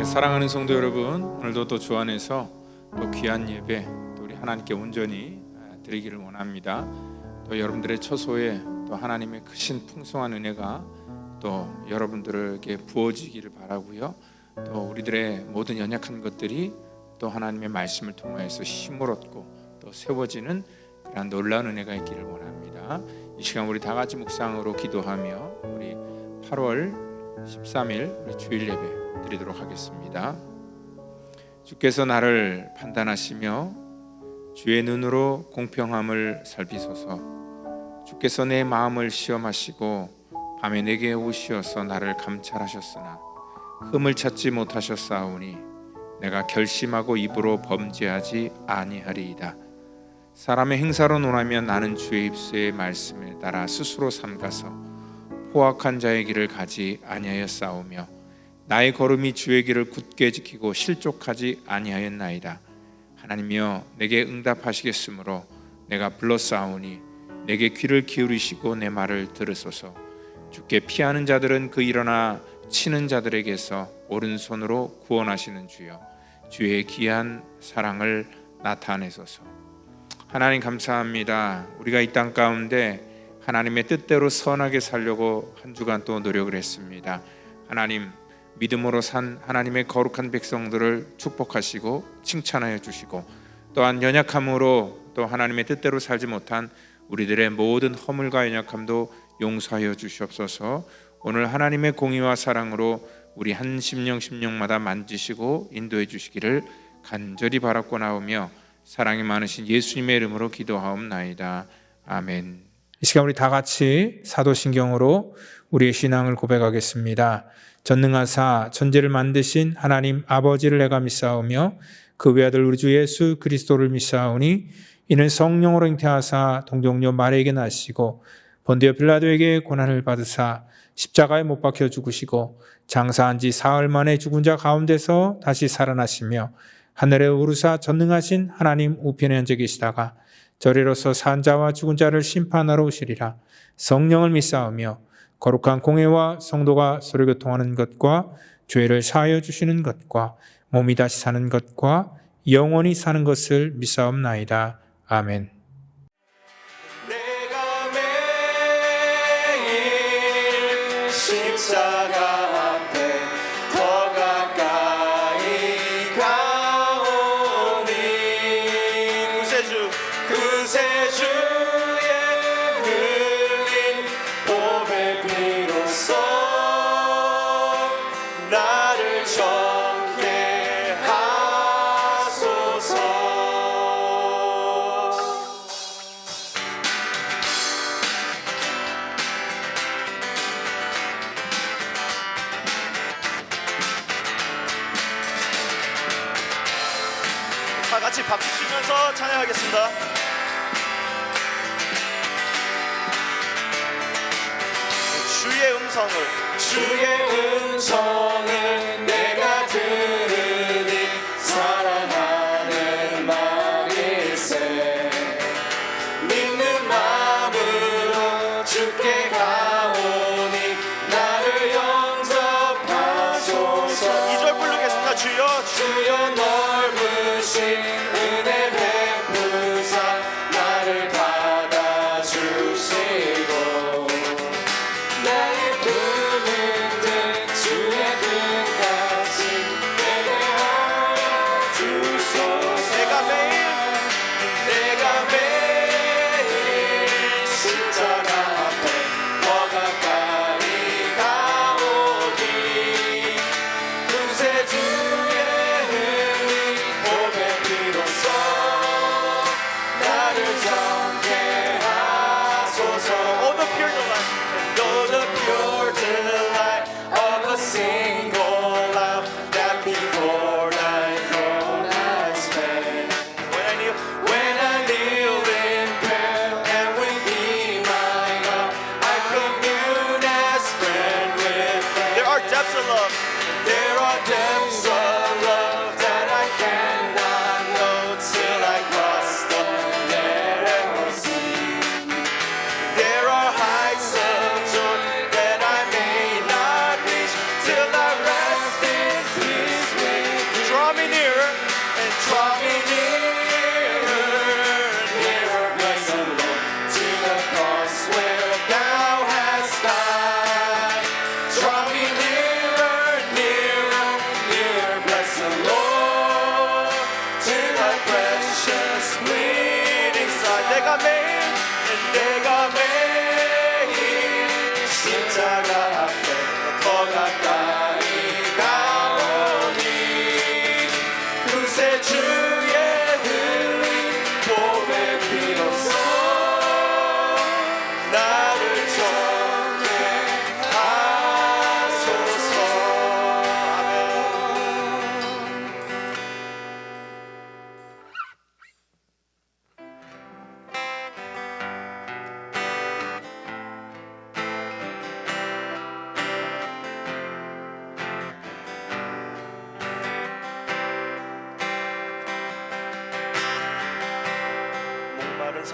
사랑하는 성도 여러분, 오늘도 또 주 안에서 또 귀한 예배 또 우리 하나님께 온전히 드리기를 원합니다. 또 여러분들의 처소에 또 하나님의 크신 풍성한 은혜가 또 여러분들에게 부어지기를 바라고요. 또 우리들의 모든 연약한 것들이 또 하나님의 말씀을 통하여서 힘을 얻고 또 세워지는 그런 놀라운 은혜가 있기를 원합니다. 이 시간 우리 다 같이 묵상으로 기도하며 우리 8월 13일 우리 주일 예배 드리도록 하겠습니다. 주께서 나를 판단하시며 주의 눈으로 공평함을 살피소서. 주께서 내 마음을 시험하시고 밤에 내게 오시어서 나를 감찰하셨으나 흠을 찾지 못하셨사오니 내가 결심하고 입으로 범죄하지 아니하리이다. 사람의 행사로 논하면 나는 주의 입술의 말씀에 따라 스스로 삼가서 포악한 자의 길을 가지 아니하였사오며 나의 걸음이 주의 길을 굳게 지키고 실족하지 아니하였나이다. 하나님이여 내게 응답하시겠으므로 내가 불렀사오니 내게 귀를 기울이시고 내 말을 들으소서. 주께 피하는 자들은 그 일어나 치는 자들에게서 오른손으로 구원하시는 주여 주의 귀한 사랑을 나타내소서. 하나님 감사합니다. 우리가 이 땅 가운데 하나님의 뜻대로 선하게 살려고 한 주간 또 노력을 했습니다. 하나님 믿음으로 산 하나님의 거룩한 백성들을 축복하시고 칭찬하여 주시고 또한 연약함으로 또 하나님의 뜻대로 살지 못한 우리들의 모든 허물과 연약함도 용서하여 주시옵소서. 오늘 하나님의 공의와 사랑으로 우리 한 심령마다 만지시고 인도해 주시기를 간절히 바라고 나오며 사랑이 많으신 예수님의 이름으로 기도하옵나이다. 아멘. 이 시간 우리 다 같이 사도신경으로 우리의 신앙을 고백하겠습니다. 전능하사 천지를 만드신 하나님 아버지를 내가 믿사오며 그 외아들 우리 주 예수 그리스도를 믿사오니 이는 성령으로 잉태하사 동정녀 마리아에게 나시고 본디오 빌라도에게 고난을 받으사 십자가에 못 박혀 죽으시고 장사한 지 사흘 만에 죽은 자 가운데서 다시 살아나시며 하늘에 오르사 전능하신 하나님 우편에 앉아 계시다가 저리로서 산 자와 죽은 자를 심판하러 오시리라. 성령을 믿사오며 거룩한 공회와 성도가 서로 교통하는 것과 죄를 사하여 주시는 것과 몸이 다시 사는 것과 영원히 사는 것을 믿사옵나이다. 아멘. 내가 매일 십자가 앞에 더 가까이 가오니 구세주의 흘린 보배 피로써 나를 정케 하소서. 다 같이 박수 치면서 찬양하겠습니다. 주의 음성을 내가 들으니 사랑하는 말일세. 믿는 마음으로 주께 가오니 나를 영접하소서. 2절 부르겠습니다. 주여 넓으신 은혜 베푸사 나를 받아주시고 나의 품은 듯 주의 뜻같이 예배하여 주소서. 내가 매일 십자가 앞에 더 가까이 가오니 구세주의 흘린 보배 피로써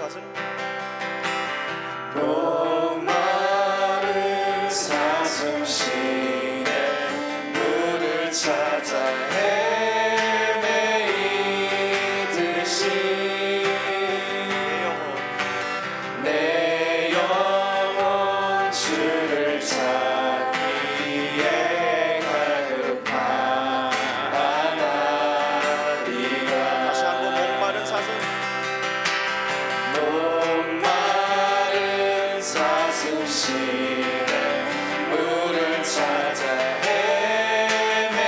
사슴 목마른 사슴 시내 물을 찾아 헤매이듯이 내 영혼 주를 찾기에 갈급하나이다. 다시 한번 목마른 사슴 목마른 사슴 시내 물을 찾아 헤매이듯이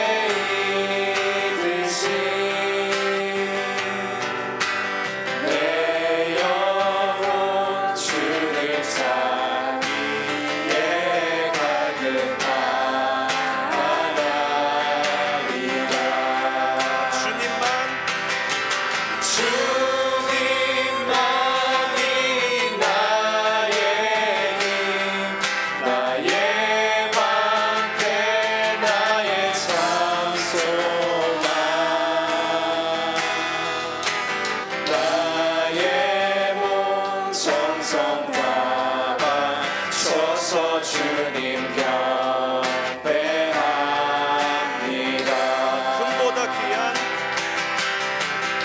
내 영혼 주를 찾기에 갈급하나이다. 주님만 주님만이 나의 힘, 나의 방패, 나의 참 소망, 나의 몸 정성과 바쳐서 주님 경배합니다. 금보다 귀한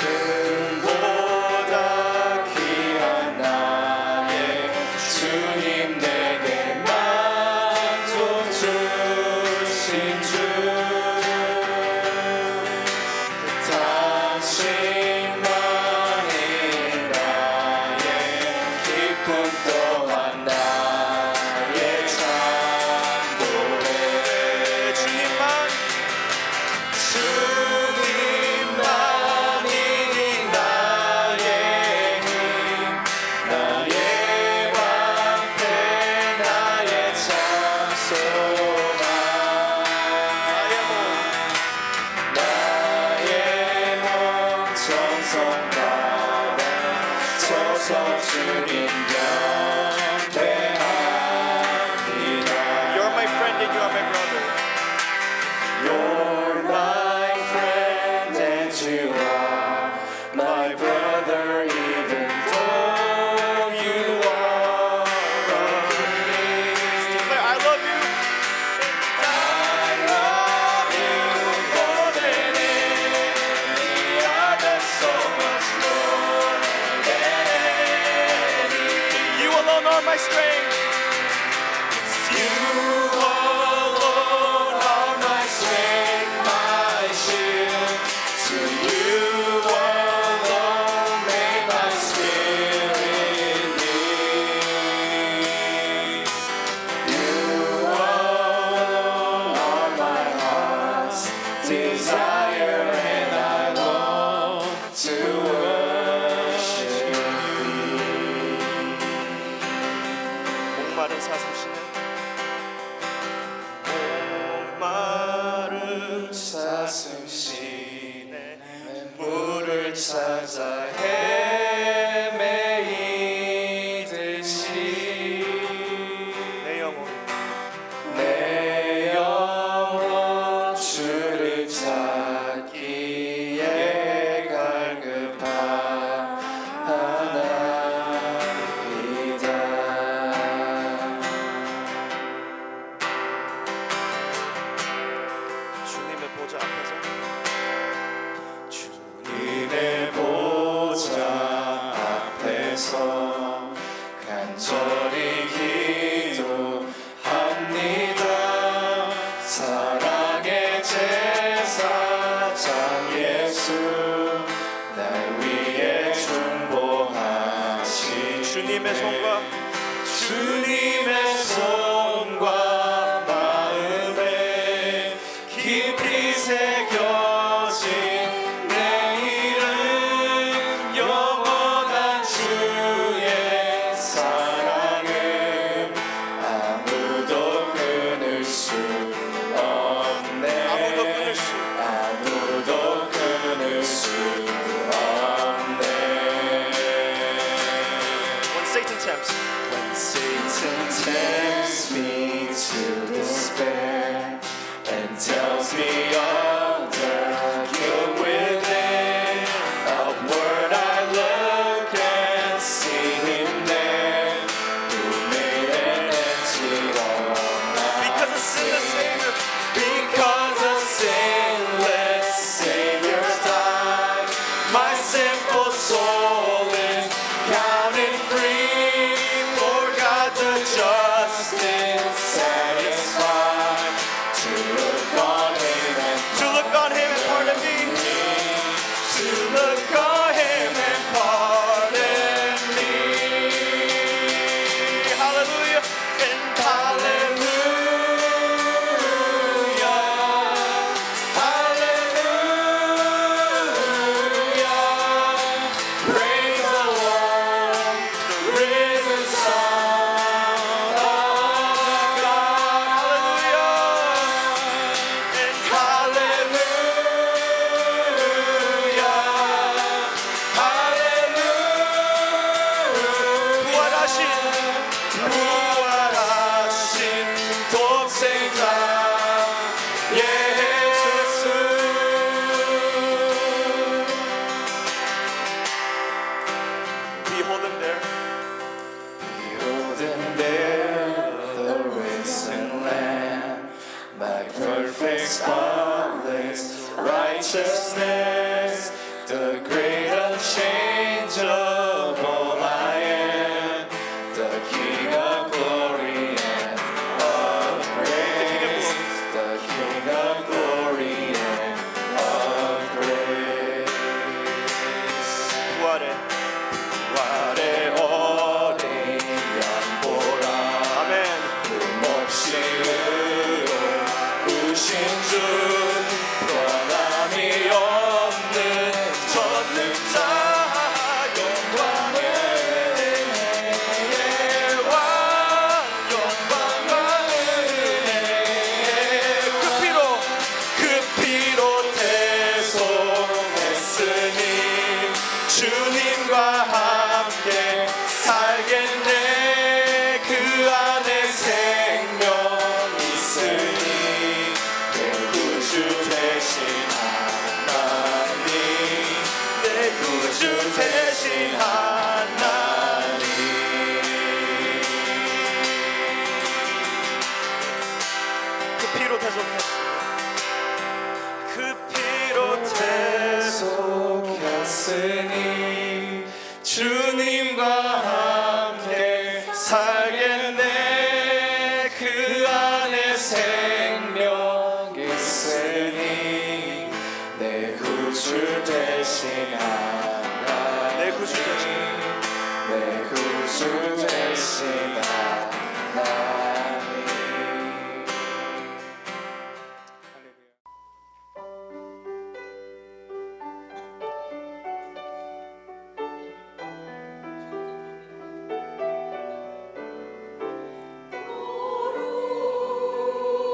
금보다 귀한 나의 주님 내게 만족 주신 주 당신만이 나의 기쁨 또한 나의 참 노래. 주님만 주님만이 나의 힘, 나의 방패, 나의 참 소망, 나의 몸 정성 바쳐서 주님 경배합니다. You're my friend and you are my brother. You're my friend and you are my brother, even though you are a priest. Declare, I love you. I love you more than any other, so much more than anything. You alone are my strength. You alone are my strength, my shield. To you alone may my spirit lead. You alone are my heart's desire, and I long to worship thee. 목마른 사슴 시내 목마른 사슴 시내 물을 찾아 헤매이듯이 내 영혼 내 영혼 주를 찾기에 갈급하나이다. 주님의 보좌 앞에서 주님의 보좌 앞에서 간절히 기도합니다. 사랑의 제사장 예수, 날 위해 중보하시. 주님의 손과 주님의 손과 마음에 깊이 새겨진 내 이름, 영원한 주의 사랑은 아무도 끊을 수 없네. 아무도 끊을 수 아무도 끊을 수 없네. When Satan tempts When Satan tempts me to despair and tells me of perfect, spotless righteousness, the great unchangeable I am, the King of glory and of grace, the King of glory and of grace. 부활의 어린 양보라 아멘. 흠없이 의로우신 주, 변함이 없는 전능자, 영광의 왕, 영광과 은혜의 그 피로 대속했으니 주님과 함께 살겠네. 그 안에 생명 있으니 내 구주 되신 하나님, 내 구주 되신 하나님. 그 피로 대속했어. 그 피로 대속했으니 주님과 함께 살겠네. 그 안에 생명 있으니 내 구주 되신 하나님, 내 구주 되신 내 구주 되신 하나님.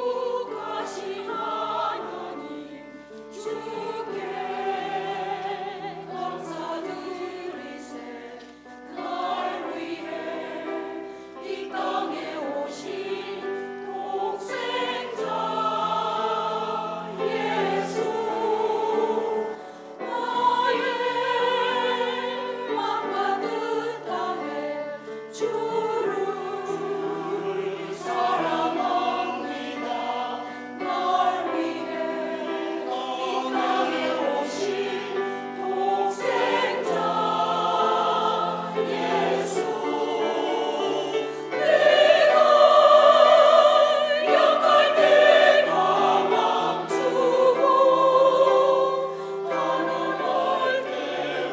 거룩하신 하나님 주께 감사드리세. 날 위해 이 땅에 오신 독생자 예수, 나의 맘과 뜻 다해 주를 사랑합니다. 날 위해 이 땅에 오신 독생자 예수, 내가 약할 때가 멈추고 가난할 때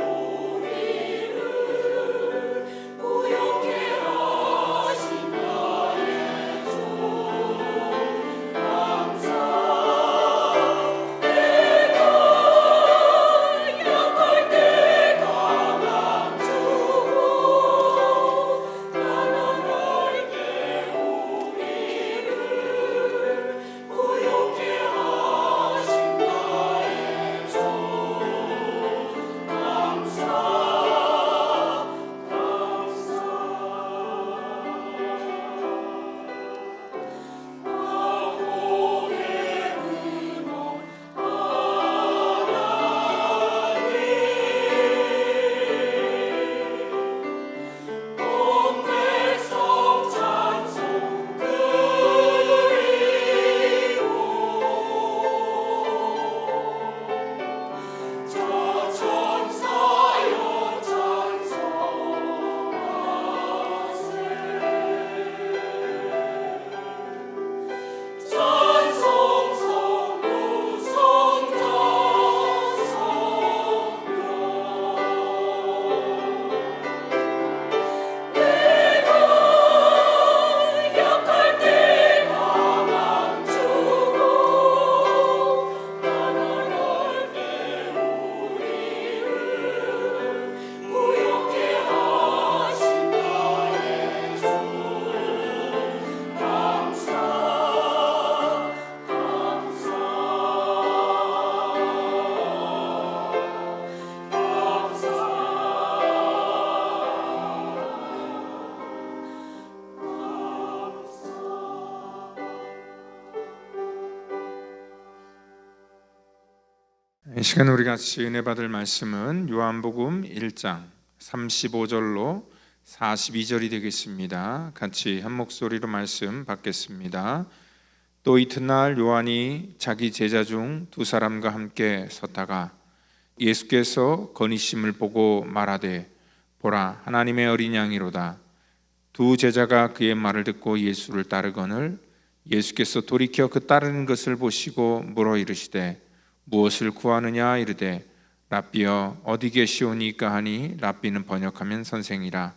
우리를 부욕해 하신 나의 주 감사. 내가 약할 때가 멈추고 가난할 때 우리를 부욕해 하신 나의 주 감사. 왕국의 근원 하나님, 온 백성 찬송 드리고 저 천사여 찬송하세. 찬송 성부 성자 성령, 내가 약할 때가 멈추고 가난할 때 우리를 부욕해 하신 나의 주 감사. 이 시간 우리 같이 은혜 받을 말씀은 요한복음 1장 35절로 42절이 되겠습니다. 같이 한 목소리로 말씀 받겠습니다. 또 이튿날 요한이 자기 제자 중 두 사람과 함께 섰다가 예수께서 거니심을 보고 말하되 보라 하나님의 어린 양이로다. 두 제자가 그의 말을 듣고 예수를 따르거늘 예수께서 돌이켜 그 따르는 것을 보시고 물어 이르시되 무엇을 구하느냐 이르되 랍비여 어디 계시오니까 하니 랍비는 번역하면 선생이라.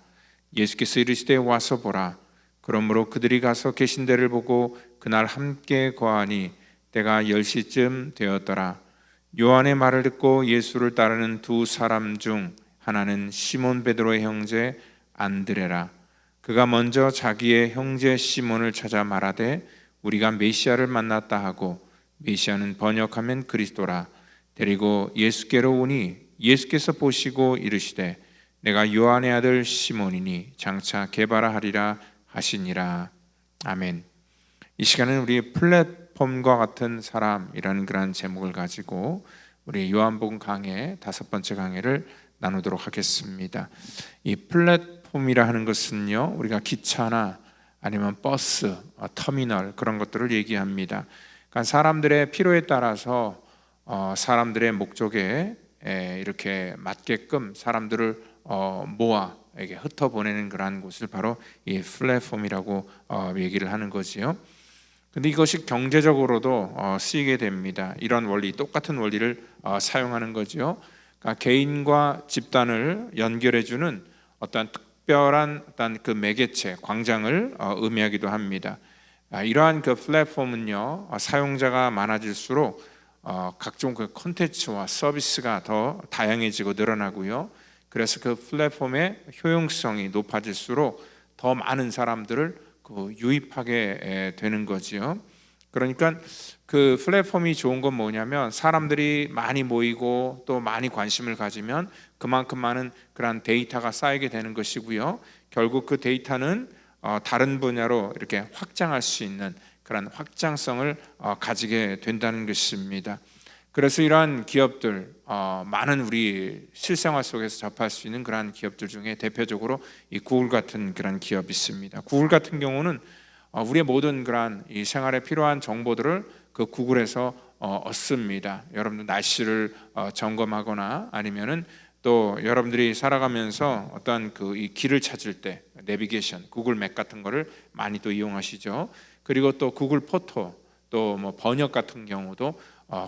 예수께서 이르시되 와서 보라. 그러므로 그들이 가서 계신 데를 보고 그날 함께 거하니 때가 10시쯤 되었더라. 요한의 말을 듣고 예수를 따르는 두 사람 중 하나는 시몬 베드로의 형제 안드레라. 그가 먼저 자기의 형제 시몬을 찾아 말하되 우리가 메시아를 만났다 하고, 메시아는 번역하면 그리스도라. 데리고 예수께로 오니 예수께서 보시고 이르시되 내가 요한의 아들 시몬이니 장차 게바라 하리라 하시니라. 아멘. 이 시간은 우리 플랫폼과 같은 사람이라는 그런 제목을 가지고 우리 요한복음 강해 5번째 강해를 나누도록 하겠습니다. 이 플랫폼이라 하는 것은요, 우리가 기차나 아니면 버스, 터미널 그런 것들을 얘기합니다. 그러니까 사람들의 필요에 따라서 사람들의 목적에 이렇게 맞게끔 사람들을 모아 이게 흩어보내는 그러한 곳을 바로 이 플랫폼이라고 얘기를 하는 거지요. 근데 이것이 경제적으로도 쓰이게 됩니다. 이런 원리, 똑같은 원리를 사용하는 거죠. 그러니까 개인과 집단을 연결해주는 어떤 특별한 어떤 그 매개체, 광장을 의미하기도 합니다. 이러한 그 플랫폼은요, 사용자가 많아질수록 각종 그 콘텐츠와 서비스가 더 다양해지고 늘어나고요. 그래서 그 플랫폼의 효용성이 높아질수록 더 많은 사람들을 유입하게 되는 거지요. 그러니까 그 플랫폼이 좋은 건 뭐냐면 사람들이 많이 모이고 또 많이 관심을 가지면 그만큼 많은 그런 데이터가 쌓이게 되는 것이고요. 결국 그 데이터는 다른 분야로 이렇게 확장할 수 있는 그런 확장성을 가지게 된다는 것입니다. 그래서 이러한 기업들, 많은 우리 실생활 속에서 접할 수 있는 그러한 기업들 중에 대표적으로 이 구글 같은 그런 기업이 있습니다. 구글 같은 경우는 우리의 모든 그러한 이 생활에 필요한 정보들을 그 구글에서 얻습니다. 여러분들 날씨를 점검하거나 아니면은 또 여러분들이 살아가면서 어떤 그 이 길을 찾을 때 내비게이션, 구글 맵 같은 거를 많이 또 이용하시죠. 그리고 또 구글 포토, 또 뭐 번역 같은 경우도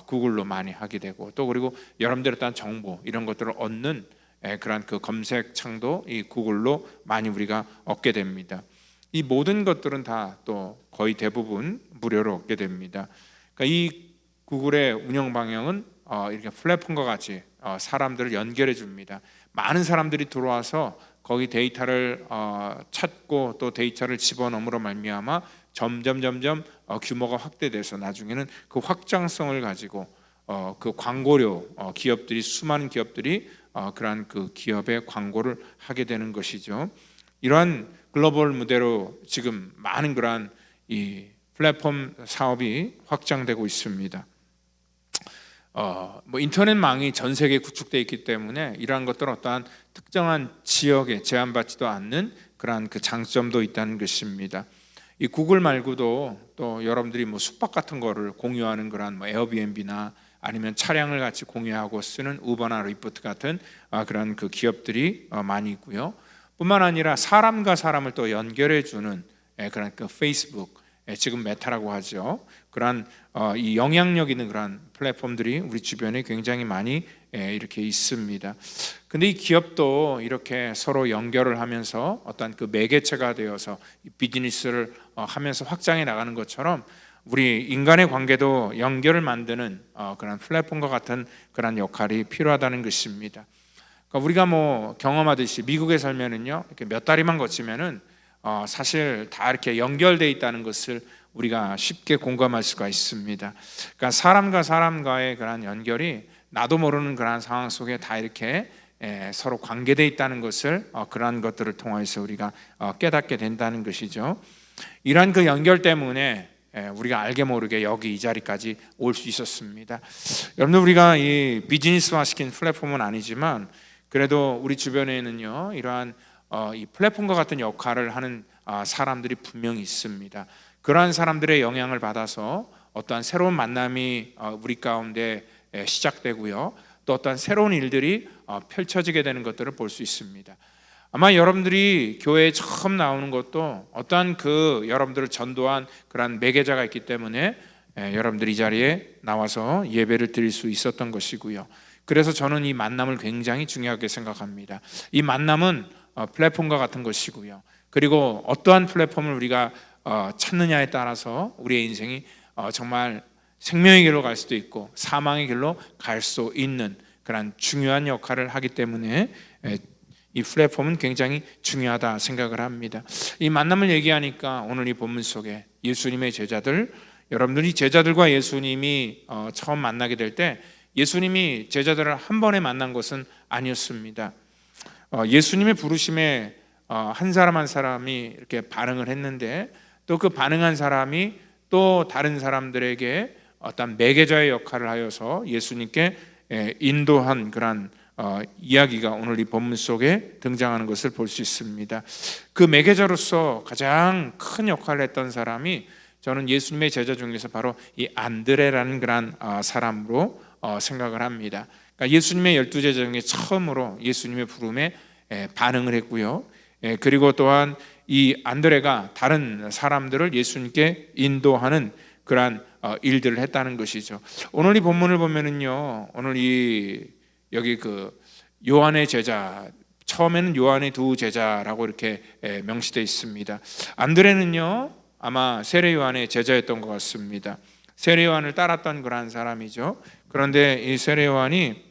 구글로 많이 하게 되고, 또 그리고 여러분들의 어떤 정보 이런 것들을 얻는 그런 그 검색 창도 이 구글로 많이 우리가 얻게 됩니다. 이 모든 것들은 다 또 거의 대부분 무료로 얻게 됩니다. 그러니까 이 구글의 운영 방향은 이렇게 플랫폼과 같이 사람들을 연결해 줍니다. 많은 사람들이 들어와서 거기 데이터를 찾고 또 데이터를 집어넣음으로 말미암아 점점 규모가 확대돼서 나중에는 그 확장성을 가지고 그 광고료 기업들이 수많은 기업들이 그러한 그 기업의 광고를 하게 되는 것이죠. 이러한 글로벌 무대로 지금 많은 그러한 이 플랫폼 사업이 확장되고 있습니다. 뭐 인터넷망이 전 세계에 구축되어 있기 때문에 이러한 것들은 어떠한 특정한 지역에 제한받지도 않는 그러한 그 장점도 있다는 것입니다. 이 구글 말고도 또 여러분들이 뭐 숙박 같은 거를 공유하는 그러한 뭐 에어비앤비나 아니면 차량을 같이 공유하고 쓰는 우버나 리프트 같은 그런 그 기업들이 많이 있고요. 뿐만 아니라 사람과 사람을 또 연결해 주는 그런 그 페이스북, 지금 메타라고 하죠. 그러한 이 영향력 있는 그런 플랫폼들이 우리 주변에 굉장히 많이 이렇게 있습니다. 근데 이 기업도 이렇게 서로 연결을 하면서 어떤 그 매개체가 되어서 비즈니스를 하면서 확장해 나가는 것처럼 우리 인간의 관계도 연결을 만드는 그런 플랫폼과 같은 그런 역할이 필요하다는 것입니다. 그러니까 우리가 뭐 경험하듯이 미국에 살면은요, 이렇게 몇 다리만 거치면은 사실 다 이렇게 연결되어 있다는 것을 우리가 쉽게 공감할 수가 있습니다. 그러니까 사람과 사람과의 그런 연결이 나도 모르는 그런 상황 속에 다 이렇게 서로 관계되어 있다는 것을 그러한 것들을 통해서 우리가 깨닫게 된다는 것이죠. 이러한 그 연결 때문에 우리가 알게 모르게 여기 이 자리까지 올 수 있었습니다. 여러분들, 우리가 이 비즈니스화 시킨 플랫폼은 아니지만 그래도 우리 주변에는요, 이러한 이 플랫폼과 같은 역할을 하는 사람들이 분명히 있습니다. 그러한 사람들의 영향을 받아서 어떠한 새로운 만남이 우리 가운데 시작되고요, 또 어떠한 새로운 일들이 펼쳐지게 되는 것들을 볼 수 있습니다. 아마 여러분들이 교회에 처음 나오는 것도 어떠한 여러분들을 전도한 그런 매개자가 있기 때문에 여러분들이 이 자리에 나와서 예배를 드릴 수 있었던 것이고요. 그래서 저는 이 만남을 굉장히 중요하게 생각합니다. 이 만남은 플랫폼과 같은 것이고요. 그리고 어떠한 플랫폼을 우리가 찾느냐에 따라서 우리의 인생이 정말 생명의 길로 갈 수도 있고 사망의 길로 갈 수 있는 그런 중요한 역할을 하기 때문에 이 플랫폼은 굉장히 중요하다 생각을 합니다. 이 만남을 얘기하니까 오늘 이 본문 속에 예수님의 제자들, 여러분들이 제자들과 예수님이 처음 만나게 될 때 예수님이 제자들을 한 번에 만난 것은 아니었습니다. 예수님의 부르심에 한 사람 한 사람이 이렇게 반응을 했는데, 또 그 반응한 사람이 또 다른 사람들에게 어떤 매개자의 역할을 하여서 예수님께 인도한 그런 이야기가 오늘 이 본문 속에 등장하는 것을 볼 수 있습니다. 그 매개자로서 가장 큰 역할을 했던 사람이 저는 예수님의 제자 중에서 바로 이 안드레라는 그런 사람으로 생각을 합니다. 그러니까 예수님의 12제자 중에 처음으로 예수님의 부름에 반응을 했고요. 그리고 또한 이 안드레가 다른 사람들을 예수님께 인도하는 그러한 일들을 했다는 것이죠. 오늘 이 본문을 보면은요, 오늘 여기 요한의 제자, 처음에는 요한의 두 제자라고 이렇게 명시되어 있습니다. 안드레는요 아마 세례 요한의 제자였던 것 같습니다. 세례 요한을 따랐던 그러한 사람이죠. 그런데 이 세례 요한이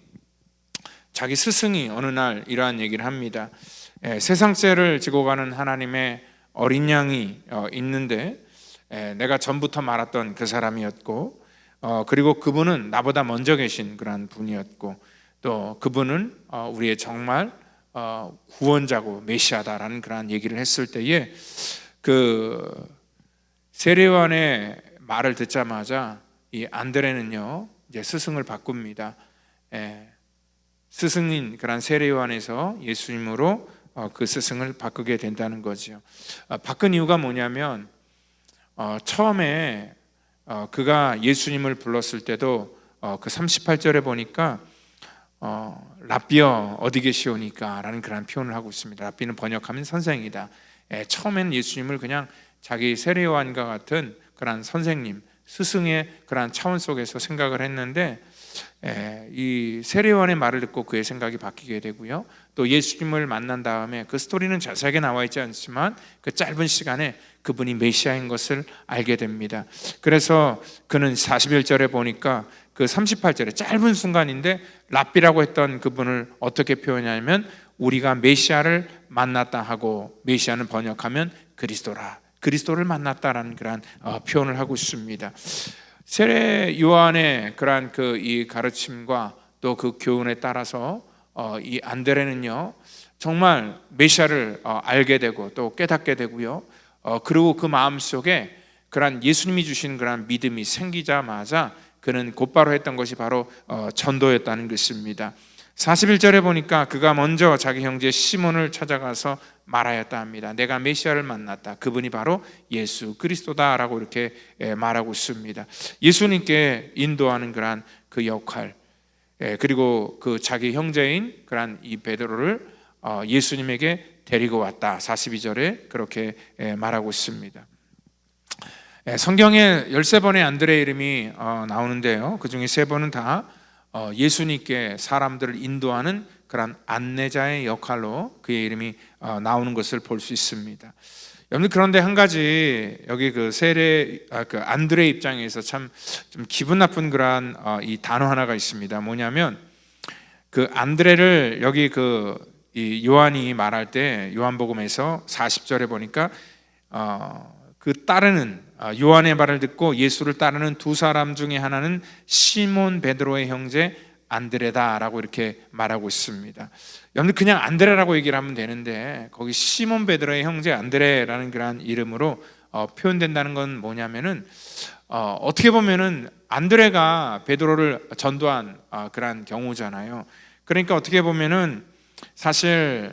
자기 스승이 어느 날 이러한 얘기를 합니다. 세상죄를 지고 가는 하나님의 어린 양이 있는데 내가 전부터 말했던 그 사람이었고, 그리고 그분은 나보다 먼저 계신 그런 분이었고, 또 그분은 우리의 정말 구원자고 메시아다라는 그런 얘기를 했을 때에 세례 요한의 말을 듣자마자 이 안드레는요 이제 스승을 바꿉니다. 스승인 그런 세례 요한에서 예수님으로 그 스승을 바꾸게 된다는 거죠. 바꾼 이유가 뭐냐면 처음에 그가 예수님을 불렀을 때도 그 38절에 보니까 랍비여 어디 계시오니까 라는 그런 표현을 하고 있습니다. 랍비는 번역하면 선생이다. 처음에는 예수님을 그냥 자기 세례 요한과 같은 그런 선생님, 스승의 그런 차원 속에서 생각을 했는데, 이 세례 요한의 말을 듣고 그의 생각이 바뀌게 되고요. 또 예수님을 만난 다음에 그 스토리는 자세하게 나와 있지 않지만 그 짧은 시간에 그분이 메시아인 것을 알게 됩니다. 그래서 그는 41절에 보니까 그 38절에 짧은 순간인데 랍비라고 했던 그분을 어떻게 표현하냐면 우리가 메시아를 만났다 하고, 메시아는 번역하면 그리스도라, 그리스도를 만났다라는 그런 표현을 하고 있습니다. 세례 요한의 그러한 이 가르침과 또 그 교훈에 따라서 이 안드레는요 정말 메시아를 알게 되고 또 깨닫게 되고요. 그리고 그 마음 속에 그러한 예수님이 주신 그러한 믿음이 생기자마자 그는 곧바로 했던 것이 바로 전도였다는 것입니다. 41절에 보니까 그가 먼저 자기 형제 시몬을 찾아가서 말하였다 합니다. 내가 메시아를 만났다. 그분이 바로 예수 그리스도다라고 이렇게 말하고 있습니다. 예수님께 인도하는 그러한 그 역할, 그리고 그 자기 형제인 그러한 이 베드로를 예수님에게 데리고 왔다. 42절에 그렇게 말하고 있습니다. 성경에 13번의 안드레 이름이 나오는데요, 그 중에 3번은 다 예수님께 사람들을 인도하는 그런 안내자의 역할로 그의 이름이 나오는 것을 볼 수 있습니다. 여러분, 그런데 한 가지 여기 그 안드레 입장에서 참 좀 기분 나쁜 그러한 이 단어 하나가 있습니다. 뭐냐면 그 안드레를 여기 이 요한이 말할 때 요한복음에서 40절에 보니까 그 따르는 요한의 말을 듣고 예수를 따르는 두 사람 중에 하나는 시몬 베드로의 형제 안드레다라고 이렇게 말하고 있습니다. 여러분들 그냥 안드레라고 얘기를 하면 되는데 거기 시몬 베드로의 형제 안드레라는 그런 이름으로 표현된다는 건 뭐냐면은 어떻게 보면은 안드레가 베드로를 전도한 그런 경우잖아요. 그러니까 어떻게 보면은 사실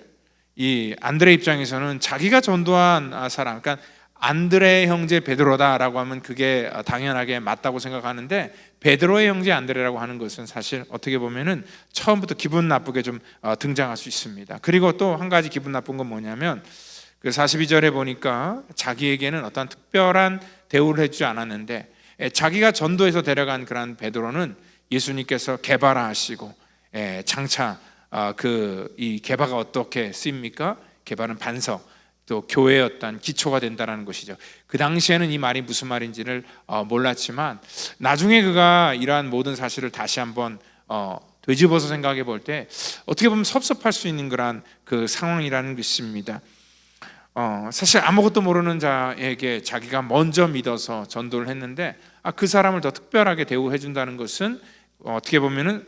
이 안드레 입장에서는 자기가 전도한 사람, 그러니까 안드레의 형제 베드로다라고 하면 그게 당연하게 맞다고 생각하는데, 베드로의 형제 안드레라고 하는 것은 사실 어떻게 보면은 처음부터 기분 나쁘게 좀 등장할 수 있습니다. 그리고 또 한 가지 기분 나쁜 건 뭐냐면, 그 42절에 보니까 자기에게는 어떤 특별한 대우를 해주지 않았는데, 자기가 전도해서 데려간 그런 베드로는 예수님께서 게바라 하시고, 장차 이 게바가 어떻게 쓰입니까? 게바는 반석, 또 교회의 어떤 기초가 된다는 것이죠. 그 당시에는 이 말이 무슨 말인지를 몰랐지만, 나중에 그가 이러한 모든 사실을 다시 한번 되짚어서 생각해 볼 때 어떻게 보면 섭섭할 수 있는 그러한 그 상황이라는 것입니다. 사실 아무것도 모르는 자에게 자기가 먼저 믿어서 전도를 했는데, 그 사람을 더 특별하게 대우해 준다는 것은 어떻게 보면은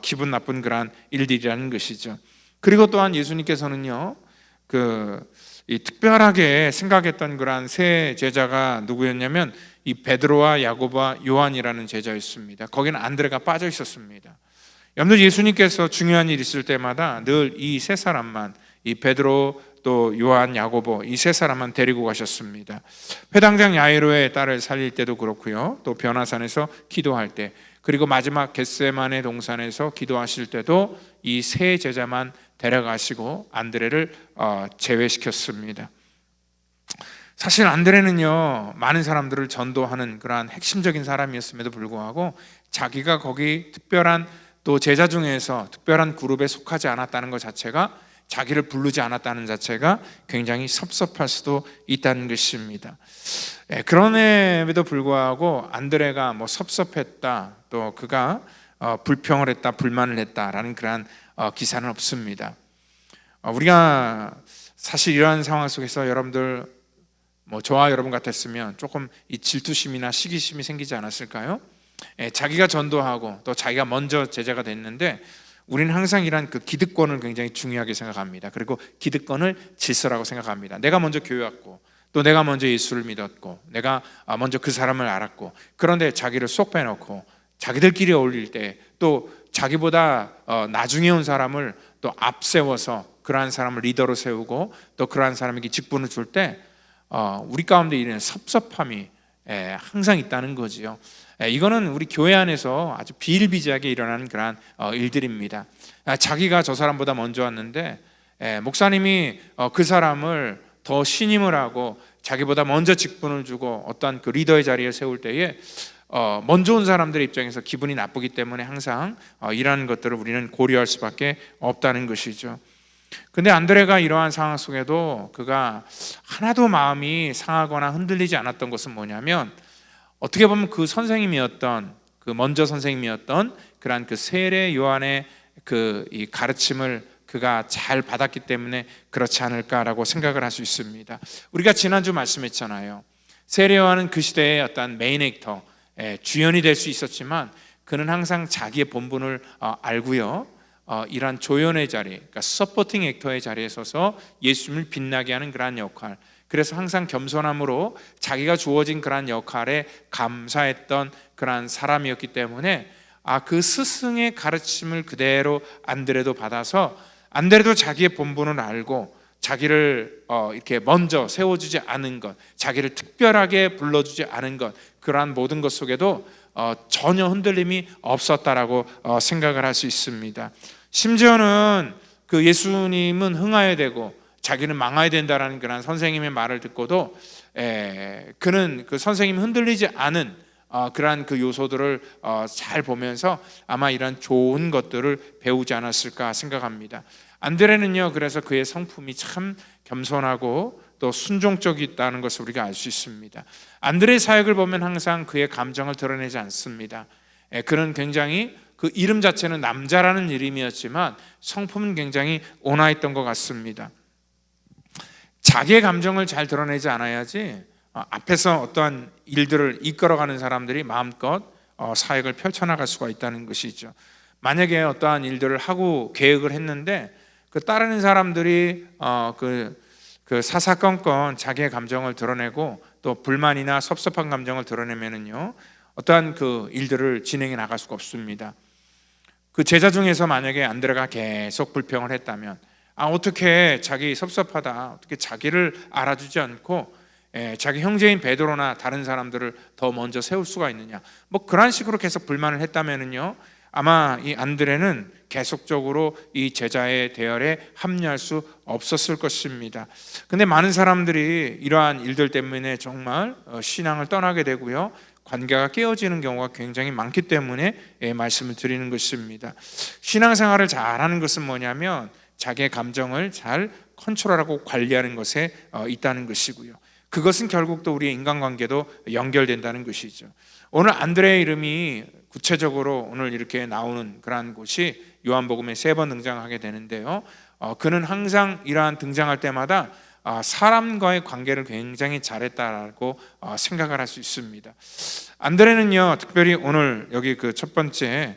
기분 나쁜 그러한 일들이라는 것이죠. 그리고 또한 예수님께서는요, 이 특별하게 생각했던 그러한 세 제자가 누구였냐면, 이 베드로와 야고보와 요한이라는 제자였습니다. 거기는 안드레가 빠져 있었습니다. 여러분들, 예수님께서 중요한 일 있을 때마다 늘 이 세 사람만, 이 베드로, 또 요한, 야고보, 이 세 사람만 데리고 가셨습니다. 회당장 야이로의 딸을 살릴 때도 그렇고요, 또 변화산에서 기도할 때, 그리고 마지막 겟세마네 동산에서 기도하실 때도 이 세 제자만 데려가시고 안드레를 제외시켰습니다. 사실 안드레는요, 많은 사람들을 전도하는 그러한 핵심적인 사람이었음에도 불구하고 자기가 거기 특별한 또 제자 중에서 특별한 그룹에 속하지 않았다는 것 자체가, 자기를 부르지 않았다는 자체가 굉장히 섭섭할 수도 있다는 것입니다. 그럼에도 불구하고 안드레가 뭐 섭섭했다, 또 그가 불평을 했다, 불만을 했다라는 그러한 기사는 없습니다. 우리가 사실 이러한 상황 속에서 여러분들, 뭐 저와 여러분 같았으면 조금 이 질투심이나 시기심이 생기지 않았을까요? 자기가 전도하고 또 자기가 먼저 제자가 됐는데, 우리는 항상 이런 그 기득권을 굉장히 중요하게 생각합니다. 그리고 기득권을 질서라고 생각합니다. 내가 먼저 교회 왔고, 또 내가 먼저 예수를 믿었고, 내가 먼저 그 사람을 알았고, 그런데 자기를 쏙 빼놓고 자기들끼리 어울릴 때 또 자기보다 나중에 온 사람을 또 앞세워서 그러한 사람을 리더로 세우고 또 그러한 사람에게 직분을 줄 때 우리 가운데 이런 섭섭함이 항상 있다는 거지요. 이거는 우리 교회 안에서 아주 비일비재하게 일어나는 그러한 일들입니다. 자기가 저 사람보다 먼저 왔는데 목사님이 그 사람을 더 신임을 하고 자기보다 먼저 직분을 주고 어떤 그 리더의 자리에 세울 때에 먼저 온 사람들의 입장에서 기분이 나쁘기 때문에 항상 이러한 것들을 우리는 고려할 수밖에 없다는 것이죠. 근데 안드레가 이러한 상황 속에도 그가 하나도 마음이 상하거나 흔들리지 않았던 것은 뭐냐면, 어떻게 보면 그 선생님이었던, 그 먼저 선생님이었던 그러한 그 세례 요한의 이 가르침을 그가 잘 받았기 때문에 그렇지 않을까라고 생각을 할 수 있습니다. 우리가 지난주 말씀했잖아요. 세례 요한은 그 시대의 어떤 메인 액터, 주연이 될 수 있었지만 그는 항상 자기의 본분을 알고요, 이러한 조연의 자리, 그러니까 서포팅 액터의 자리에 서서 예수님을 빛나게 하는 그러한 역할, 그래서 항상 겸손함으로 자기가 주어진 그러한 역할에 감사했던 그러한 사람이었기 때문에 그 스승의 가르침을 그대로 안드레도 받아서, 안드레도 자기의 본분을 알고 자기를 이렇게 먼저 세워주지 않은 것, 자기를 특별하게 불러주지 않은 것, 그러한 모든 것 속에도 전혀 흔들림이 없었다라고 생각을 할 수 있습니다. 심지어는 그 예수님은 흥하여야 되고 자기는 망해야 된다라는 그런 선생님의 말을 듣고도 그는 그 선생님이 흔들리지 않은 그러한 그 요소들을 잘 보면서 아마 이런 좋은 것들을 배우지 않았을까 생각합니다. 안드레는요, 그래서 그의 성품이 참 겸손하고 또 순종적이었다는 것을 우리가 알 수 있습니다. 안드레의 사역을 보면 항상 그의 감정을 드러내지 않습니다. 그는 굉장히, 그 이름 자체는 남자라는 이름이었지만 성품은 굉장히 온화했던 것 같습니다. 자기의 감정을 잘 드러내지 않아야지 앞에서 어떠한 일들을 이끌어가는 사람들이 마음껏 사역을 펼쳐나갈 수가 있다는 것이죠. 만약에 어떠한 일들을 하고 계획을 했는데 그 따르는 사람들이 그 사사건건 자기의 감정을 드러내고 또 불만이나 섭섭한 감정을 드러내면은요, 어떠한 그 일들을 진행해 나갈 수가 없습니다. 그 제자 중에서 만약에 안드레가 계속 불평을 했다면, 어떻게 자기 섭섭하다, 어떻게 자기를 알아주지 않고 자기 형제인 베드로나 다른 사람들을 더 먼저 세울 수가 있느냐, 뭐 그런 식으로 계속 불만을 했다면은요, 아마 이 안드레는 계속적으로 이 제자의 대열에 합류할 수 없었을 것입니다. 근데 많은 사람들이 이러한 일들 때문에 정말 신앙을 떠나게 되고요, 관계가 깨어지는 경우가 굉장히 많기 때문에 말씀을 드리는 것입니다. 신앙생활을 잘하는 것은 뭐냐면 자기의 감정을 잘 컨트롤하고 관리하는 것에 있다는 것이고요, 그것은 결국 또 우리의 인간관계도 연결된다는 것이죠. 오늘 안드레의 이름이 구체적으로 오늘 이렇게 나오는 그러한 곳이 요한복음에 3번 등장하게 되는데요, 그는 항상 이러한 등장할 때마다 사람과의 관계를 굉장히 잘했다라고 생각을 할 수 있습니다. 안드레는요, 특별히 오늘 여기 그 첫 번째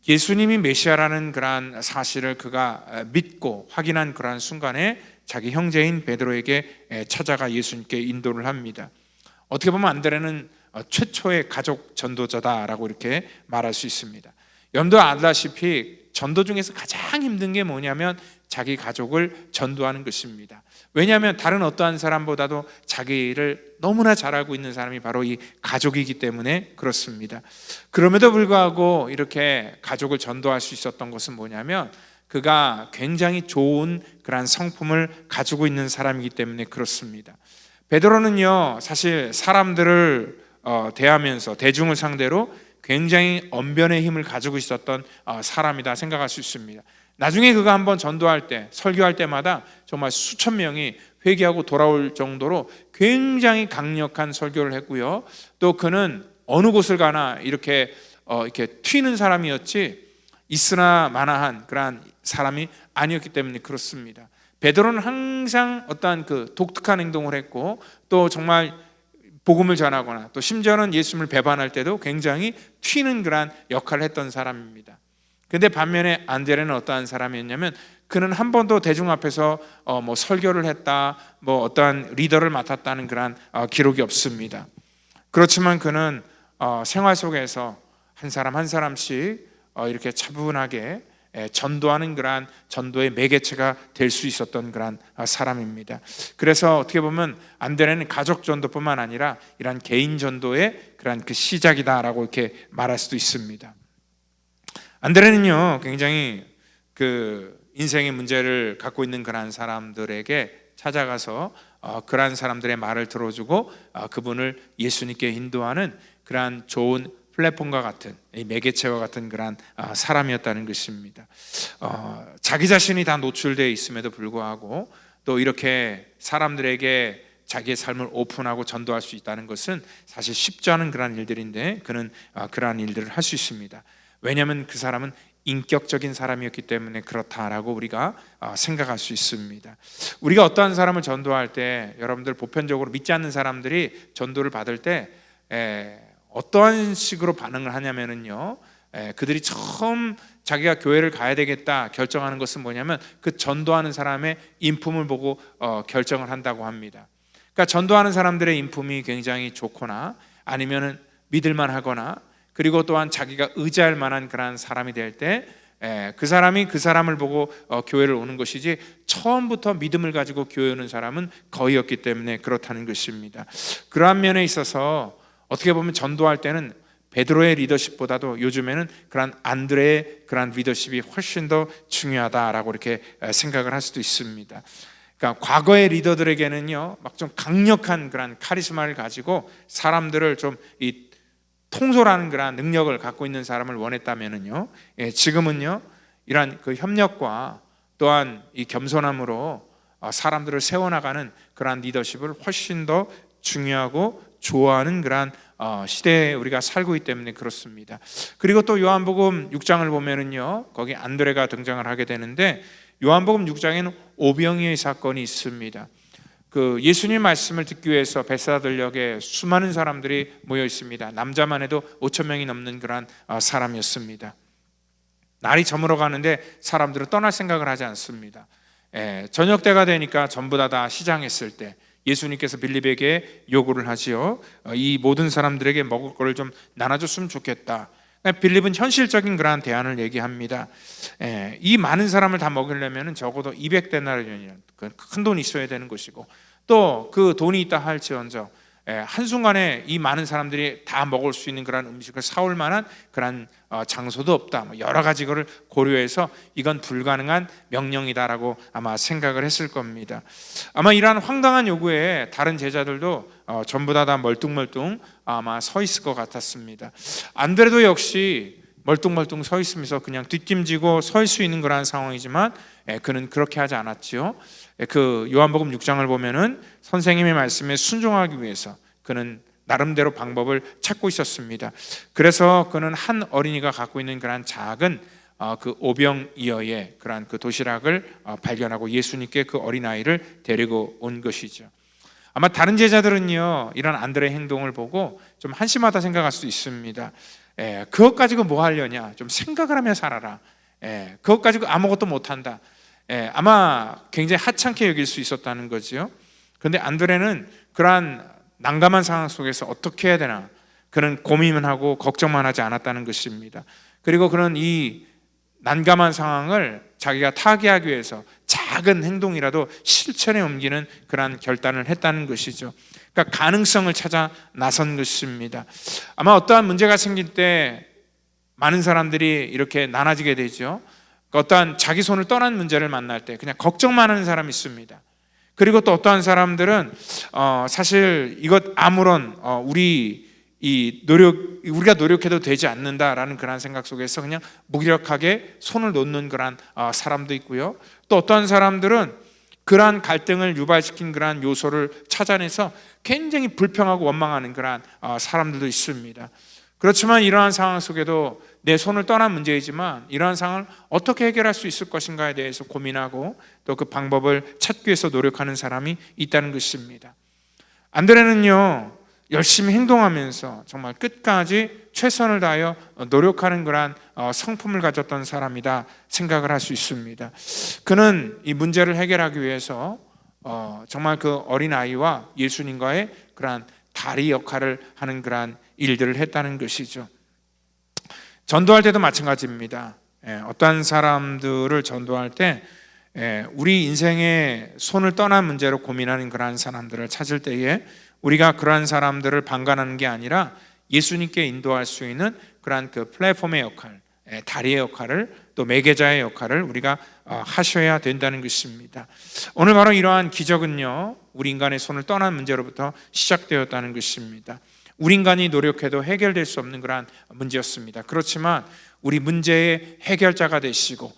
예수님이 메시아라는 그러한 사실을 그가 믿고 확인한 그러한 순간에 자기 형제인 베드로에게 찾아가 예수님께 인도를 합니다. 어떻게 보면 안드레는 최초의 가족 전도자다라고 이렇게 말할 수 있습니다. 여러분도 알다시피 전도 중에서 가장 힘든 게 뭐냐면 자기 가족을 전도하는 것입니다. 왜냐하면 다른 어떠한 사람보다도 자기를 너무나 잘 알고 있는 사람이 바로 이 가족이기 때문에 그렇습니다. 그럼에도 불구하고 이렇게 가족을 전도할 수 있었던 것은 뭐냐면 그가 굉장히 좋은 그러한 성품을 가지고 있는 사람이기 때문에 그렇습니다. 베드로는요, 사실 사람들을 대하면서 대중을 상대로 굉장히 언변의 힘을 가지고 있었던 사람이다 생각할 수 있습니다. 나중에 그가 한번 전도할 때, 설교할 때마다 정말 수천 명이 회개하고 돌아올 정도로 굉장히 강력한 설교를 했고요, 또 그는 어느 곳을 가나 이렇게 튀는 사람이었지 있으나 마나한 그러한 사람이 아니었기 때문에 그렇습니다. 베드로는 항상 어떠한 그 독특한 행동을 했고, 또 정말 복음을 전하거나 또 심지어는 예수님을 배반할 때도 굉장히 튀는 그러한 역할을 했던 사람입니다. 근데 반면에 안드레는 어떠한 사람이었냐면 그는 한 번도 대중 앞에서 뭐 설교를 했다, 뭐 어떠한 리더를 맡았다는 그러한 기록이 없습니다. 그렇지만 그는 생활 속에서 한 사람 한 사람씩 이렇게 차분하게 전도하는 그러한 전도의 매개체가 될 수 있었던 그러한 사람입니다. 그래서 어떻게 보면 안드레는 가족 전도뿐만 아니라 이러한 개인 전도의 그러한 그 시작이다라고 이렇게 말할 수도 있습니다. 안드레는요, 굉장히 그 인생의 문제를 갖고 있는 그러한 사람들에게 찾아가서 그러한 사람들의 말을 들어주고 그분을 예수님께 인도하는 그러한 좋은 플랫폼과 같은 매개체와 같은 그러한 사람이었다는 것입니다. 자기 자신이 다 노출되어 있음에도 불구하고 또 이렇게 사람들에게 자기의 삶을 오픈하고 전도할 수 있다는 것은 사실 쉽지 않은 그러한 일들인데 그는 그러한 일들을 할 수 있습니다. 왜냐하면 그 사람은 인격적인 사람이었기 때문에 그렇다라고 우리가 생각할 수 있습니다. 우리가 어떠한 사람을 전도할 때 여러분들 보편적으로 믿지 않는 사람들이 전도를 받을 때 어떠한 식으로 반응을 하냐면요, 그들이 처음 자기가 교회를 가야 되겠다 결정하는 것은 뭐냐면 그 전도하는 사람의 인품을 보고 결정을 한다고 합니다. 그러니까 전도하는 사람들의 인품이 굉장히 좋거나 아니면은 믿을만 하거나 그리고 또한 자기가 의지할 만한 그러한 사람이 될 때 그 사람이 그 사람을 보고 교회를 오는 것이지 처음부터 믿음을 가지고 교회 오는 사람은 거의 없기 때문에 그렇다는 것입니다. 그러한 면에 있어서 어떻게 보면 전도할 때는 베드로의 리더십보다도 요즘에는 그런 안드레의 그런 리더십이 훨씬 더 중요하다라고 이렇게 생각을 할 수도 있습니다. 그러니까 과거의 리더들에게는요, 막 좀 강력한 그런 카리스마를 가지고 사람들을 좀 이 통솔하는 그런 능력을 갖고 있는 사람을 원했다면은요, 지금은요 이러한 그 협력과 또한 이 겸손함으로 사람들을 세워나가는 그러한 리더십을 훨씬 더 중요하고 좋아하는 그러한 시대에 우리가 살고 있기 때문에 그렇습니다. 그리고 또 요한복음 6장을 보면은요, 거기 안드레가 등장을 하게 되는데 요한복음 6장에는 오병이의 사건이 있습니다. 그 예수님 말씀을 듣기 위해서 베사다 들녘에 수많은 사람들이 모여 있습니다. 남자만 해도 5천 명이 넘는 그러한 사람이었습니다. 날이 저물어 가는데 사람들은 떠날 생각을 하지 않습니다. 저녁 때가 되니까 전부 다 시장했을 때 예수님께서 빌립에게 요구를 하지요. 이 모든 사람들에게 먹을 거를 좀 나눠줬으면 좋겠다. 빌립은 현실적인 그러한 대안을 얘기합니다. 이 많은 사람을 다 먹이려면 적어도 200데나리온이라는 큰 돈이 있어야 되는 것이고, 또 그 돈이 있다 할지언정 한순간에 이 많은 사람들이 다 먹을 수 있는 그런 음식을 사올 만한 그런 장소도 없다. 여러 가지 거를 고려해서 이건 불가능한 명령이다라고 아마 생각을 했을 겁니다. 아마 이러한 황당한 요구에 다른 제자들도 전부 다 멀뚱멀뚱 아마 서 있을 것 같았습니다. 안드레도 역시 멀뚱멀뚱 서 있으면서 그냥 뒷짐지고 서 있을 수 있는 그런 상황이지만 그는 그렇게 하지 않았지요. 그 요한복음 6장을 보면은 선생님의 말씀에 순종하기 위해서 그는 나름대로 방법을 찾고 있었습니다. 그래서 그는 한 어린이가 갖고 있는 그런 작은 그 오병이어의 그런 그 도시락을 발견하고 예수님께 그 어린아이를 데리고 온 것이죠. 아마 다른 제자들은요 이런 안드레의 행동을 보고 좀 한심하다 생각할 수 있습니다. 그것 가지고 뭐 하려냐, 좀 생각을 하며 살아라. 그것 가지고 아무것도 못한다. 아마 굉장히 하찮게 여길 수 있었다는 거지요. 그런데 안드레는 그러한 난감한 상황 속에서 어떻게 해야 되나 그는 고민만 하고 걱정만 하지 않았다는 것입니다. 그리고 그는 이 난감한 상황을 자기가 타개하기 위해서 작은 행동이라도 실천에 옮기는 그러한 결단을 했다는 것이죠. 그러니까 가능성을 찾아 나선 것입니다. 아마 어떠한 문제가 생길 때 많은 사람들이 이렇게 나눠지게 되죠. 어떠한 자기 손을 떠난 문제를 만날 때 그냥 걱정만 하는 사람이 있습니다. 그리고 또 어떠한 사람들은 사실 이것 아무런 우리가 노력해도 되지 않는다라는 그런 생각 속에서 그냥 무기력하게 손을 놓는 그런 사람도 있고요. 또 어떠한 사람들은 그러한 갈등을 유발시킨 그러한 요소를 찾아내서 굉장히 불평하고 원망하는 그러한 사람들도 있습니다. 그렇지만 이러한 상황 속에도 내 손을 떠난 문제이지만 이러한 상황을 어떻게 해결할 수 있을 것인가에 대해서 고민하고 또 그 방법을 찾기 위해서 노력하는 사람이 있다는 것입니다. 안드레는요 열심히 행동하면서 정말 끝까지 최선을 다하여 노력하는 그러한 성품을 가졌던 사람이다 생각을 할 수 있습니다. 그는 이 문제를 해결하기 위해서 정말 그 어린아이와 예수님과의 그러한 다리 역할을 하는 그러한 일들을 했다는 것이죠. 전도할 때도 마찬가지입니다. 어떠한 사람들을 전도할 때 우리 인생의 손을 떠난 문제로 고민하는 그러한 사람들을 찾을 때에 우리가 그러한 사람들을 방관하는 게 아니라 예수님께 인도할 수 있는 그러한 그 플랫폼의 역할, 다리의 역할을 또 매개자의 역할을 우리가 하셔야 된다는 것입니다. 오늘 바로 이러한 기적은요 우리 인간의 손을 떠난 문제로부터 시작되었다는 것입니다. 우리 인간이 노력해도 해결될 수 없는 그러한 문제였습니다. 그렇지만 우리 문제의 해결자가 되시고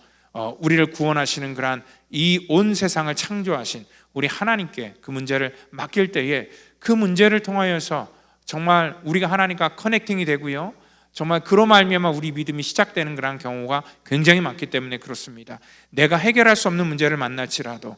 우리를 구원하시는 그러한 이 온 세상을 창조하신 우리 하나님께 그 문제를 맡길 때에 그 문제를 통하여서 정말 우리가 하나님과 커넥팅이 되고요, 정말 그로 말미암아 우리 믿음이 시작되는 그런 경우가 굉장히 많기 때문에 그렇습니다. 내가 해결할 수 없는 문제를 만날지라도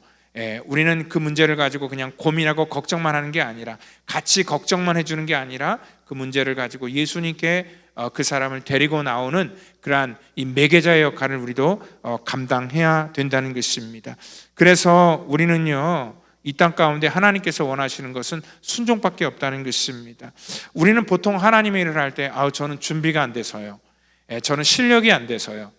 우리는 그 문제를 가지고 그냥 고민하고 걱정만 하는 게 아니라 같이 걱정만 해주는 게 아니라 그 문제를 가지고 예수님께 그 사람을 데리고 나오는 그러한 이 매개자의 역할을 우리도 감당해야 된다는 것입니다. 그래서 우리는요 이 땅 가운데 하나님께서 원하시는 것은 순종밖에 없다는 것입니다. 우리는 보통 하나님의 일을 할 때 저는 준비가 안 돼서요, 저는 실력이 안 돼서요,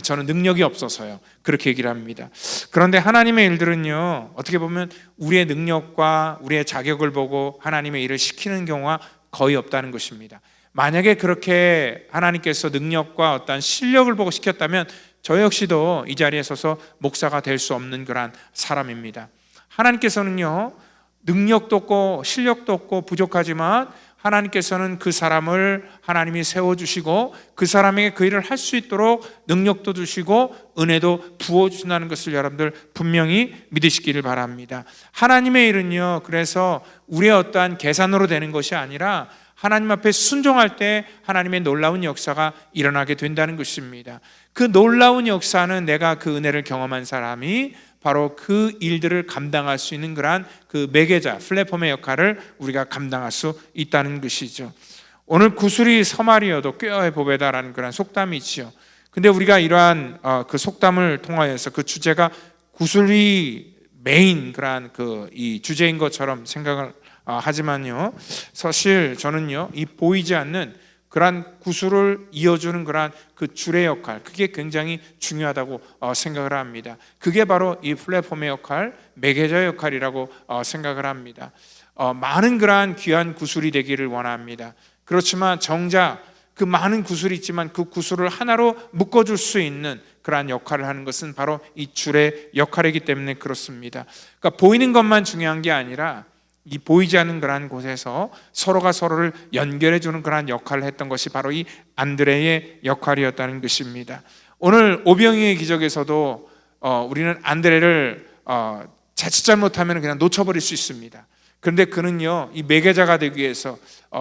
저는 능력이 없어서요, 그렇게 얘기를 합니다. 그런데 하나님의 일들은요 어떻게 보면 우리의 능력과 우리의 자격을 보고 하나님의 일을 시키는 경우가 거의 없다는 것입니다. 만약에 그렇게 하나님께서 능력과 어떤 실력을 보고 시켰다면 저 역시도 이 자리에 서서 목사가 될 수 없는 그러한 사람입니다. 하나님께서는요 능력도 없고 실력도 없고 부족하지만 하나님께서는 그 사람을 하나님이 세워주시고 그 사람에게 그 일을 할 수 있도록 능력도 주시고 은혜도 부어주신다는 것을 여러분들 분명히 믿으시기를 바랍니다. 하나님의 일은요 그래서 우리의 어떠한 계산으로 되는 것이 아니라 하나님 앞에 순종할 때 하나님의 놀라운 역사가 일어나게 된다는 것입니다. 그 놀라운 역사는 내가 그 은혜를 경험한 사람이 바로 그 일들을 감당할 수 있는 그러한 그 매개자, 플랫폼의 역할을 우리가 감당할 수 있다는 것이죠. 오늘 구슬이 서말이어도 꾀어의 보배다라는 그런 속담이 있지요. 근데 우리가 이러한 그 속담을 통하여서 그 주제가 구슬이 메인 그러한 그 이 주제인 것처럼 생각을 하지만요 사실 저는요 이 보이지 않는 그러한 구슬을 이어주는 그러한 그 줄의 역할, 그게 굉장히 중요하다고 생각을 합니다. 그게 바로 이 플랫폼의 역할, 매개자의 역할이라고 생각을 합니다. 많은 그러한 귀한 구슬이 되기를 원합니다. 그렇지만 정작 그 많은 구슬이 있지만 그 구슬을 하나로 묶어줄 수 있는 그러한 역할을 하는 것은 바로 이 줄의 역할이기 때문에 그렇습니다. 그러니까 보이는 것만 중요한 게 아니라 이 보이지 않는 그러한 곳에서 서로가 서로를 연결해 주는 그러한 역할을 했던 것이 바로 이 안드레의 역할이었다는 것입니다. 오늘 오병이의 기적에서도 우리는 안드레를 자칫 잘못하면 그냥 놓쳐버릴 수 있습니다. 그런데 그는요, 이 매개자가 되기 위해서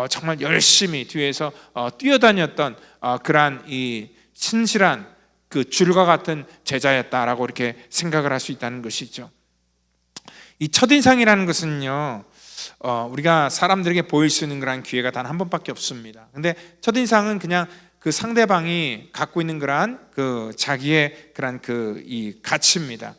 정말 열심히 뒤에서 뛰어다녔던 그러한 이 신실한 그 줄과 같은 제자였다라고 이렇게 생각을 할 수 있다는 것이죠. 이 첫인상이라는 것은요, 우리가 사람들에게 보일 수 있는 그런 기회가 단 한 번밖에 없습니다. 근데 첫인상은 그냥 그 상대방이 갖고 있는 그러한 그 자기의 그런 그 이 가치입니다.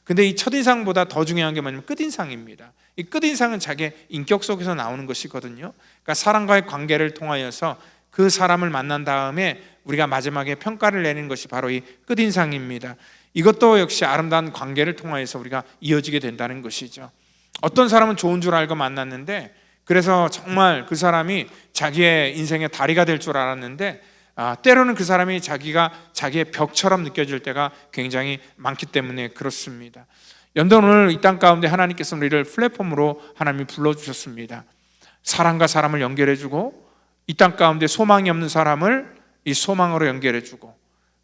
근데 이 첫인상보다 더 중요한 게 뭐냐면 끝인상입니다. 이 끝인상은 자기의 인격 속에서 나오는 것이거든요. 그러니까 사람과의 관계를 통하여서 그 사람을 만난 다음에 우리가 마지막에 평가를 내는 것이 바로 이 끝인상입니다. 이것도 역시 아름다운 관계를 통하여서 우리가 이어지게 된다는 것이죠. 어떤 사람은 좋은 줄 알고 만났는데, 그래서 정말 그 사람이 자기의 인생의 다리가 될 줄 알았는데 때로는 그 사람이 자기의 벽처럼 느껴질 때가 굉장히 많기 때문에 그렇습니다. 연도 오늘 이 땅 가운데 하나님께서 우리를 플랫폼으로 하나님이 불러주셨습니다. 사람과 사람을 연결해주고, 이 땅 가운데 소망이 없는 사람을 이 소망으로 연결해주고,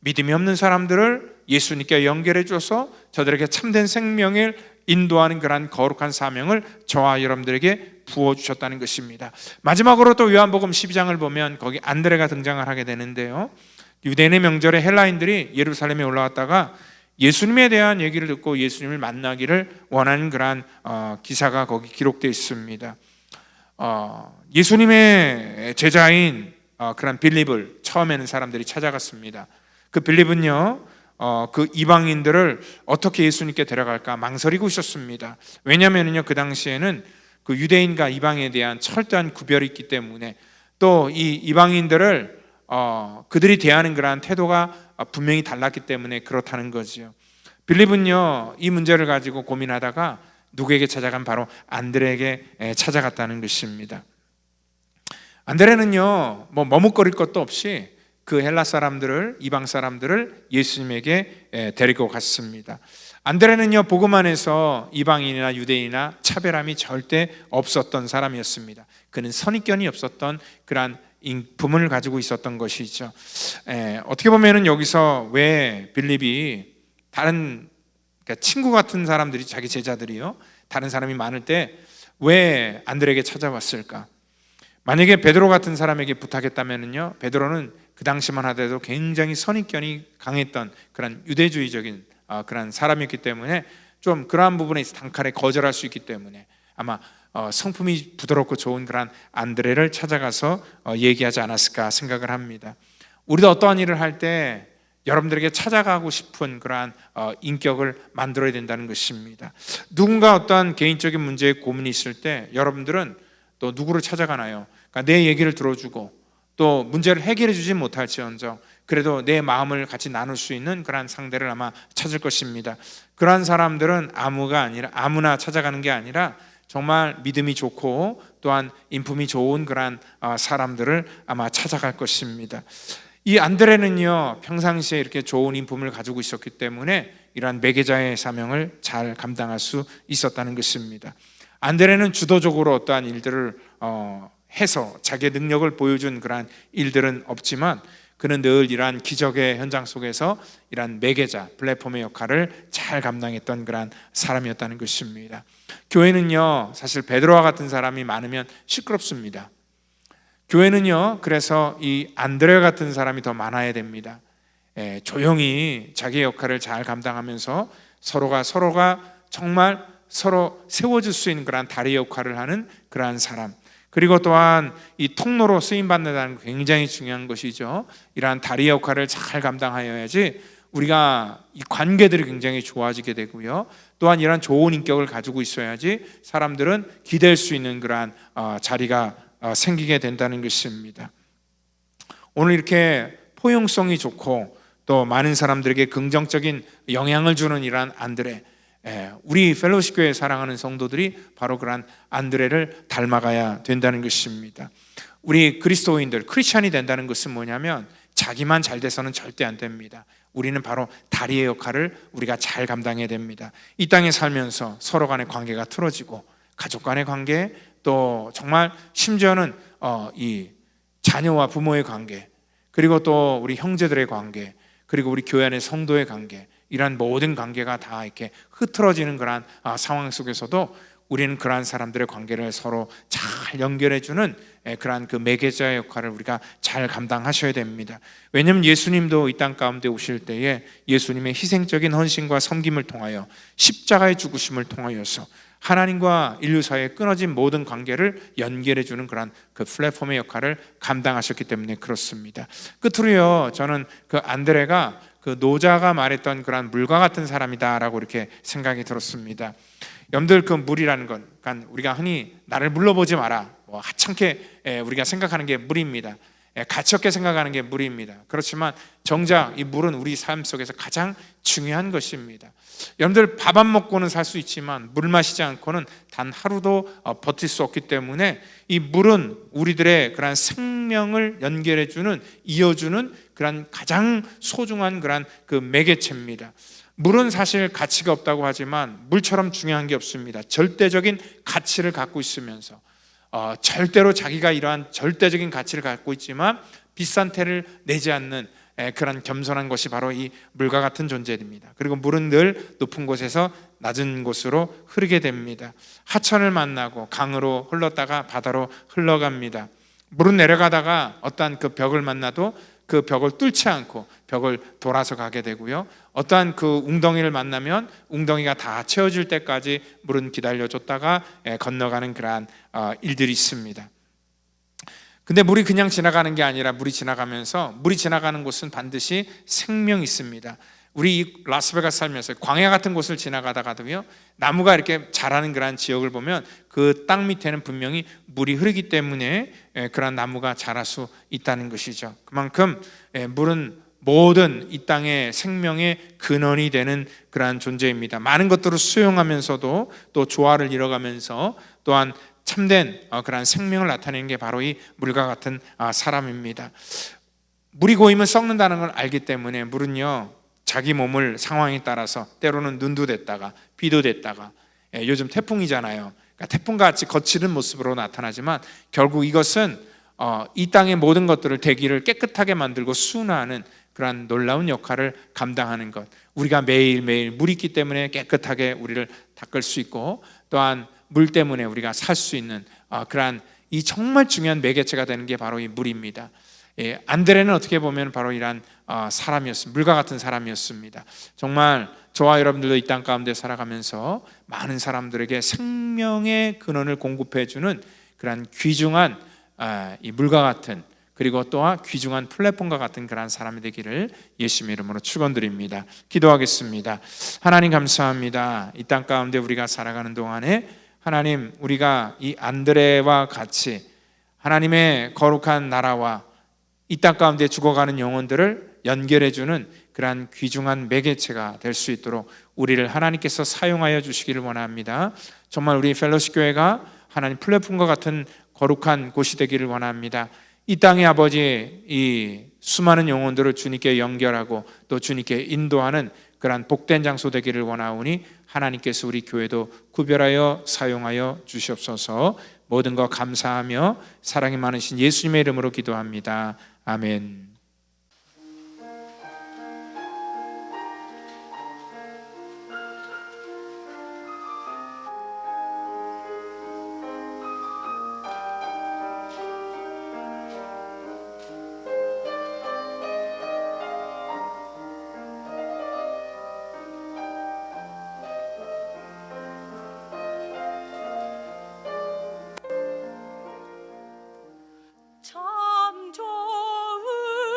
믿음이 없는 사람들을 예수님께 연결해 줘서 저들에게 참된 생명을 인도하는 그러한 거룩한 사명을 저와 여러분들에게 부어주셨다는 것입니다. 마지막으로 또 요한복음 12장을 보면 거기 안드레가 등장을 하게 되는데요, 유대인의 명절에 헬라인들이 예루살렘에 올라왔다가 예수님에 대한 얘기를 듣고 예수님을 만나기를 원하는 그러한 기사가 거기 기록되어 있습니다. 예수님의 제자인 그런 빌립을 처음에는 사람들이 찾아갔습니다. 그 빌립은요, 그 이방인들을 어떻게 예수님께 데려갈까 망설이고 있었습니다. 왜냐하면요, 그 당시에는 그 유대인과 이방인에 대한 철저한 구별이 있기 때문에, 또 이 이방인들을 그들이 대하는 그러한 태도가 분명히 달랐기 때문에 그렇다는 거죠. 빌립은요, 이 문제를 가지고 고민하다가 누구에게 찾아간? 바로 안드레에게 찾아갔다는 것입니다. 안드레는요, 머뭇거릴 것도 없이 그 헬라 사람들을, 이방 사람들을 예수님에게 데리고 갔습니다. 안드레는요, 복음 안에서 이방인이나 유대인이나 차별함이 절대 없었던 사람이었습니다. 그는 선입견이 없었던 그러한 인품을 가지고 있었던 것이죠. 어떻게 보면은 여기서 왜 빌립이 다른, 그러니까 친구 같은 사람들이, 자기 제자들이요, 다른 사람이 많을 때 왜 안드레에게 찾아왔을까? 만약에 베드로 같은 사람에게 부탁했다면요, 베드로는 그 당시만 하더라도 굉장히 선입견이 강했던 그런 유대주의적인 그런 사람이었기 때문에 좀 그러한 부분에 있어 단칼에 거절할 수 있기 때문에 아마 성품이 부드럽고 좋은 그런 안드레를 찾아가서 얘기하지 않았을까 생각을 합니다. 우리도 어떠한 일을 할 때 여러분들에게 찾아가고 싶은 그러한 인격을 만들어야 된다는 것입니다. 누군가 어떠한 개인적인 문제에 고민이 있을 때 여러분들은 또 누구를 찾아가나요? 그러니까 내 얘기를 들어주고 또 문제를 해결해 주지 못할지언정 그래도 내 마음을 같이 나눌 수 있는 그러한 상대를 아마 찾을 것입니다. 그러한 사람들은 아무나 찾아가는 게 아니라 정말 믿음이 좋고 또한 인품이 좋은 그러한 사람들을 아마 찾아갈 것입니다. 이 안드레는요, 평상시에 이렇게 좋은 인품을 가지고 있었기 때문에 이러한 매개자의 사명을 잘 감당할 수 있었다는 것입니다. 안드레는 주도적으로 어떠한 일들을 해서 자기의 능력을 보여준 그러한 일들은 없지만 그는 늘 이러한 기적의 현장 속에서 이러한 매개자, 플랫폼의 역할을 잘 감당했던 그러한 사람이었다는 것입니다. 교회는요, 사실 베드로와 같은 사람이 많으면 시끄럽습니다. 교회는요, 그래서 이 안드레 같은 사람이 더 많아야 됩니다. 조용히 자기의 역할을 잘 감당하면서 서로가 정말 서로 세워줄 수 있는 그러한 다리 역할을 하는 그러한 사람, 그리고 또한 이 통로로 쓰임받는다는 게 굉장히 중요한 것이죠. 이러한 다리 역할을 잘 감당하여야지 우리가 이 관계들이 굉장히 좋아지게 되고요, 또한 이러한 좋은 인격을 가지고 있어야지 사람들은 기댈 수 있는 그러한 자리가 생기게 된다는 것입니다. 오늘 이렇게 포용성이 좋고 또 많은 사람들에게 긍정적인 영향을 주는 이러한 안드레, 우리 펠로십 교회 사랑하는 성도들이 바로 그러한 안드레를 닮아가야 된다는 것입니다. 우리 그리스도인들, 크리스찬이 된다는 것은 뭐냐면 자기만 잘 돼서는 절대 안 됩니다. 우리는 바로 다리의 역할을 우리가 잘 감당해야 됩니다. 이 땅에 살면서 서로 간의 관계가 틀어지고 가족 간의 관계, 또 정말 심지어는 이 자녀와 부모의 관계, 그리고 또 우리 형제들의 관계, 그리고 우리 교회 안의 성도의 관계, 이러한 모든 관계가 다 이렇게 흐트러지는 그러한 상황 속에서도 우리는 그러한 사람들의 관계를 서로 잘 연결해주는 그러한 그 매개자의 역할을 우리가 잘 감당하셔야 됩니다. 왜냐하면 예수님도 이 땅 가운데 오실 때에 예수님의 희생적인 헌신과 섬김을 통하여 십자가의 죽으심을 통하여서 하나님과 인류 사이에 끊어진 모든 관계를 연결해주는 그런 그 플랫폼의 역할을 감당하셨기 때문에 그렇습니다. 끝으로요, 저는 그 안드레가 그 노자가 말했던 그런 물과 같은 사람이다라고 이렇게 생각이 들었습니다. 여러분들, 그 물이라는 건, 그러니까 우리가 흔히 나를 물러보지 마라, 하찮게 우리가 생각하는 게 물입니다. 가치없게 생각하는 게 물입니다. 그렇지만 정작 이 물은 우리 삶 속에서 가장 중요한 것입니다. 여러분들, 밥 안 먹고는 살 수 있지만 물 마시지 않고는 단 하루도 버틸 수 없기 때문에 이 물은 우리들의 그런 생명을 연결해주는, 이어주는 그런 가장 소중한 그런 그 매개체입니다. 물은 사실 가치가 없다고 하지만 물처럼 중요한 게 없습니다. 절대적인 가치를 갖고 있으면서 절대로 자기가 이러한 절대적인 가치를 갖고 있지만 비싼 태를 내지 않는 그런 겸손한 것이 바로 이 물과 같은 존재입니다. 그리고 물은 늘 높은 곳에서 낮은 곳으로 흐르게 됩니다. 하천을 만나고 강으로 흘렀다가 바다로 흘러갑니다. 물은 내려가다가 어떠한 그 벽을 만나도 그 벽을 뚫지 않고 벽을 돌아서 가게 되고요, 어떠한 그 웅덩이를 만나면 웅덩이가 다 채워질 때까지 물은 기다려줬다가 건너가는 그러한 일들이 있습니다. 근데 물이 그냥 지나가는 게 아니라 물이 지나가는 곳은 반드시 생명이 있습니다. 우리 이 라스베가스 살면서 광야 같은 곳을 지나가다가도요, 나무가 이렇게 자라는 그런 지역을 보면 그 땅 밑에는 분명히 물이 흐르기 때문에 그런 나무가 자랄 수 있다는 것이죠. 그만큼 물은 모든 이 땅의 생명의 근원이 되는 그러한 존재입니다. 많은 것들을 수용하면서도 또 조화를 이뤄가면서 또한 참된 그러한 생명을 나타내는 게 바로 이 물과 같은 사람입니다. 물이 고이면 썩는다는 걸 알기 때문에 물은요, 자기 몸을 상황에 따라서 때로는 눈도 됐다가 비도 됐다가, 요즘 태풍이잖아요. 그러니까 태풍같이 거칠은 모습으로 나타나지만 결국 이것은 이 땅의 모든 것들을, 대기를 깨끗하게 만들고 순화하는 그러한 놀라운 역할을 감당하는 것. 우리가 매일매일 물이 있기 때문에 깨끗하게 우리를 닦을 수 있고, 또한 물 때문에 우리가 살 수 있는 그러한 이 정말 중요한 매개체가 되는 게 바로 이 물입니다. 안드레는 어떻게 보면 바로 이러한 사람이었습니다. 물과 같은 사람이었습니다. 정말 저와 여러분들도 이 땅 가운데 살아가면서 많은 사람들에게 생명의 근원을 공급해주는 그러한 귀중한 이 물과 같은, 그리고 또한 귀중한 플랫폼과 같은 그러한 사람이 되기를 예수님의 이름으로 축원드립니다. 기도하겠습니다. 하나님 감사합니다. 이 땅 가운데 우리가 살아가는 동안에 하나님, 우리가 이 안드레와 같이 하나님의 거룩한 나라와 이 땅 가운데 죽어가는 영혼들을 연결해주는 그러한 귀중한 매개체가 될 수 있도록 우리를 하나님께서 사용하여 주시기를 원합니다. 정말 우리 펠로십 교회가 하나님 플랫폼과 같은 거룩한 곳이 되기를 원합니다. 이 땅의 아버지, 이 수많은 영혼들을 주님께 연결하고 또 주님께 인도하는 그러한 복된 장소 되기를 원하오니 하나님께서 우리 교회도 구별하여 사용하여 주시옵소서. 모든 것 감사하며 사랑이 많으신 예수님의 이름으로 기도합니다. 아멘. 참 좋은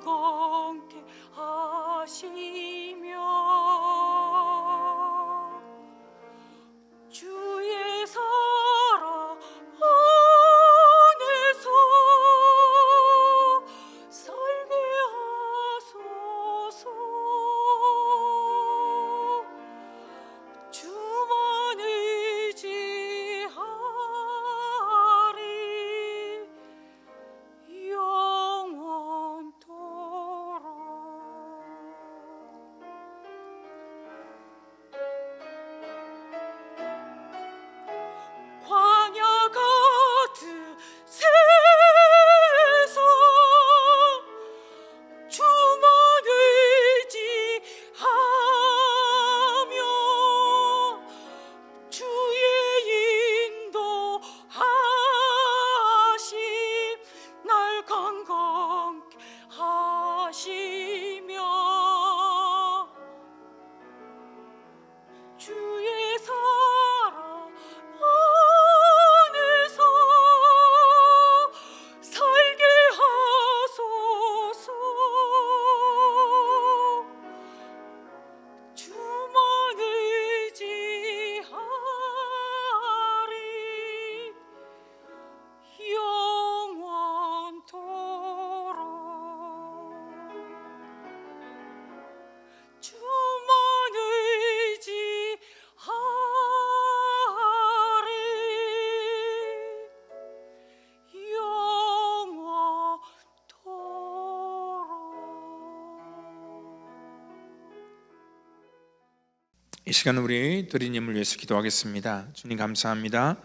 강건케 하시며 주의 사랑 안에서 살게 하소서. 주만 의지하리 영원토록. 광야 같은 세상 주만 의지하며 주의 인도하심 날 강건케 하시며 주의 사랑 안에서 살게 하소서. 주만 의지하리 영원토록. 주만 의지하리 영원토록. 이 시간 우리 드린 예물 위해서 기도하겠습니다. 주님 감사합니다.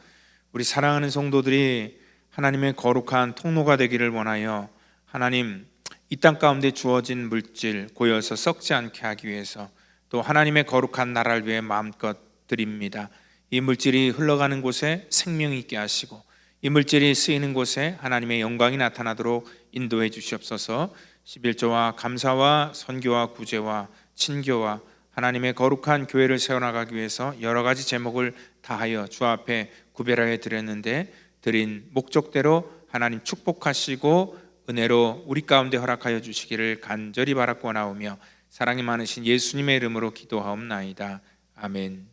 우리 사랑하는 성도들이 하나님의 거룩한 통로가 되기를 원하여 하나님 이 땅 가운데 주어진 물질 고여서 썩지 않게 하기 위해서 또 하나님의 거룩한 나라를 위해 마음껏 드립니다. 이 물질이 흘러가는 곳에 생명이 있게 하시고 이 물질이 쓰이는 곳에 하나님의 영광이 나타나도록 인도해 주시옵소서. 11조와 감사와 선교와 구제와 친교와 하나님의 거룩한 교회를 세워나가기 위해서 여러 가지 제목을 다하여 주 앞에 구별하여 드렸는데 드린 목적대로 하나님 축복하시고 은혜로 우리 가운데 허락하여 주시기를 간절히 바라고 원하오며 사랑이 많으신 예수님의 이름으로 기도하옵나이다. 아멘.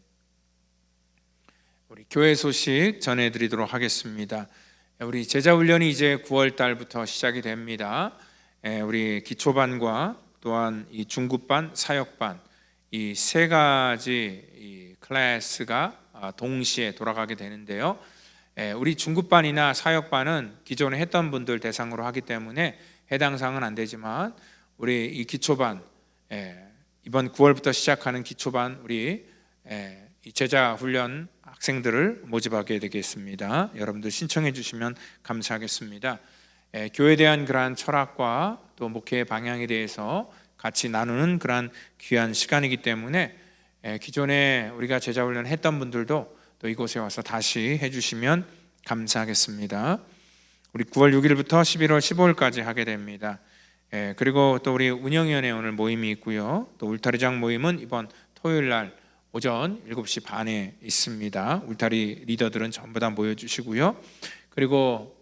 우리 교회 소식 전해드리도록 하겠습니다. 우리 제자훈련이 이제 9월 달부터 시작이 됩니다. 우리 기초반과 또한 이 중급반, 사역반 이 세 가지 이 클래스가 동시에 돌아가게 되는데요. 우리 중급반이나 사역반은 기존에 했던 분들 대상으로 하기 때문에 해당 사항은 안 되지만 우리 이 기초반 이번 9월부터 시작하는 기초반 우리 이 제자 훈련 학생들을 모집하게 되겠습니다. 여러분들 신청해 주시면 감사하겠습니다. 교회에 대한 그러한 철학과 또 목회의 방향에 대해서 같이 나누는 그러한 귀한 시간이기 때문에 기존에 우리가 제자 훈련 했던 분들도 또 이곳에 와서 다시 해주시면 감사하겠습니다. 우리 9월 6일부터 11월 15일까지 하게 됩니다. 그리고 또 우리 운영위원회 오늘 모임이 있고요. 또 울타리장 모임은 이번 토요일 날 오전 7시 반에 있습니다. 울타리 리더들은 전부 다 모여주시고요. 그리고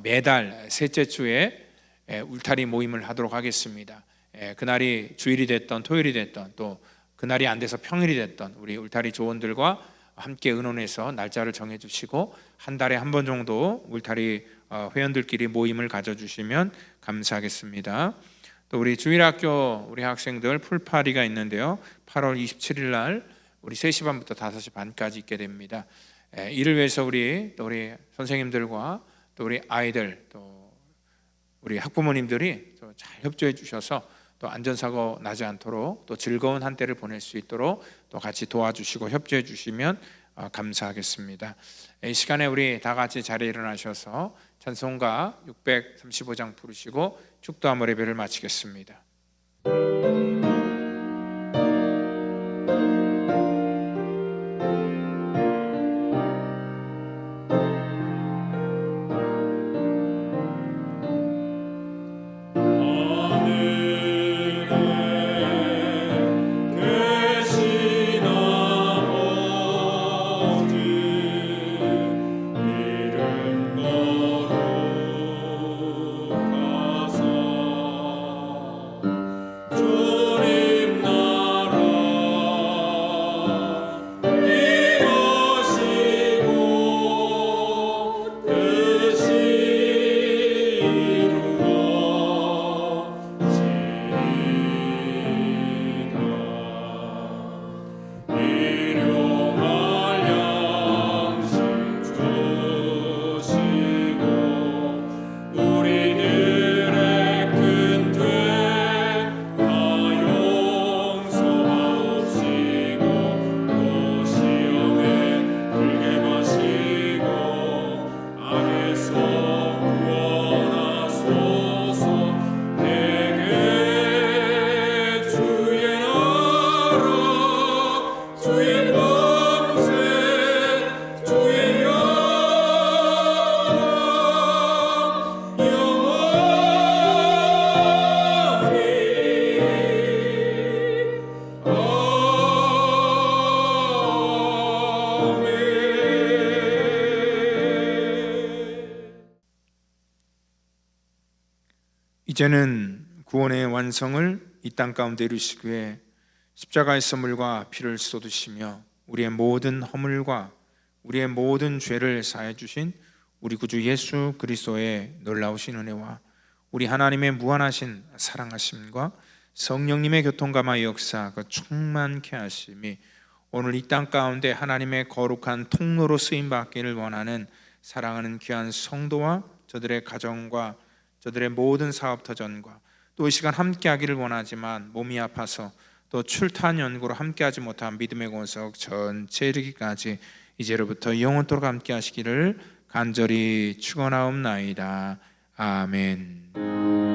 매달 셋째 주에 울타리 모임을 하도록 하겠습니다. 그날이 주일이 됐던 토요일이 됐던 또 그날이 안 돼서 평일이 됐던 우리 울타리 조원들과 함께 의논해서 날짜를 정해주시고 한 달에 한 번 정도 울타리 회원들끼리 모임을 가져주시면 감사하겠습니다. 또 우리 주일학교 우리 학생들 풀파리가 있는데요. 8월 27일 날 우리 3시 반부터 5시 반까지 있게 됩니다. 이를 위해서 우리 선생님들과 또 우리 아이들 또 우리 학부모님들이 잘 협조해 주셔서 또 안전사고 나지 않도록 또 즐거운 한때를 보낼 수 있도록 또 같이 도와주시고 협조해 주시면 감사하겠습니다. 이 시간에 우리 다 같이 자리에 일어나셔서 찬송가 635장 부르시고 축도함의 예배를 마치겠습니다. 이제는 구원의 완성을 이 땅 가운데 이루시기 위해 십자가의 선물과 피를 쏟으시며 우리의 모든 허물과 우리의 모든 죄를 사해 주신 우리 구주 예수 그리스도의 놀라우신 은혜와 우리 하나님의 무한하신 사랑하심과 성령님의 교통감화 역사 그 충만케 하심이 오늘 이 땅 가운데 하나님의 거룩한 통로로 쓰임 받기를 원하는 사랑하는 귀한 성도와 저들의 가정과 저들의 모든 사업터전과 또 이 시간 함께하기를 원하지만 몸이 아파서 또 출탄 연구로 함께하지 못한 믿음의 권석 전체 이르기까지 이제로부터 영원토록 함께하시기를 간절히 축원하옵나이다. 아멘.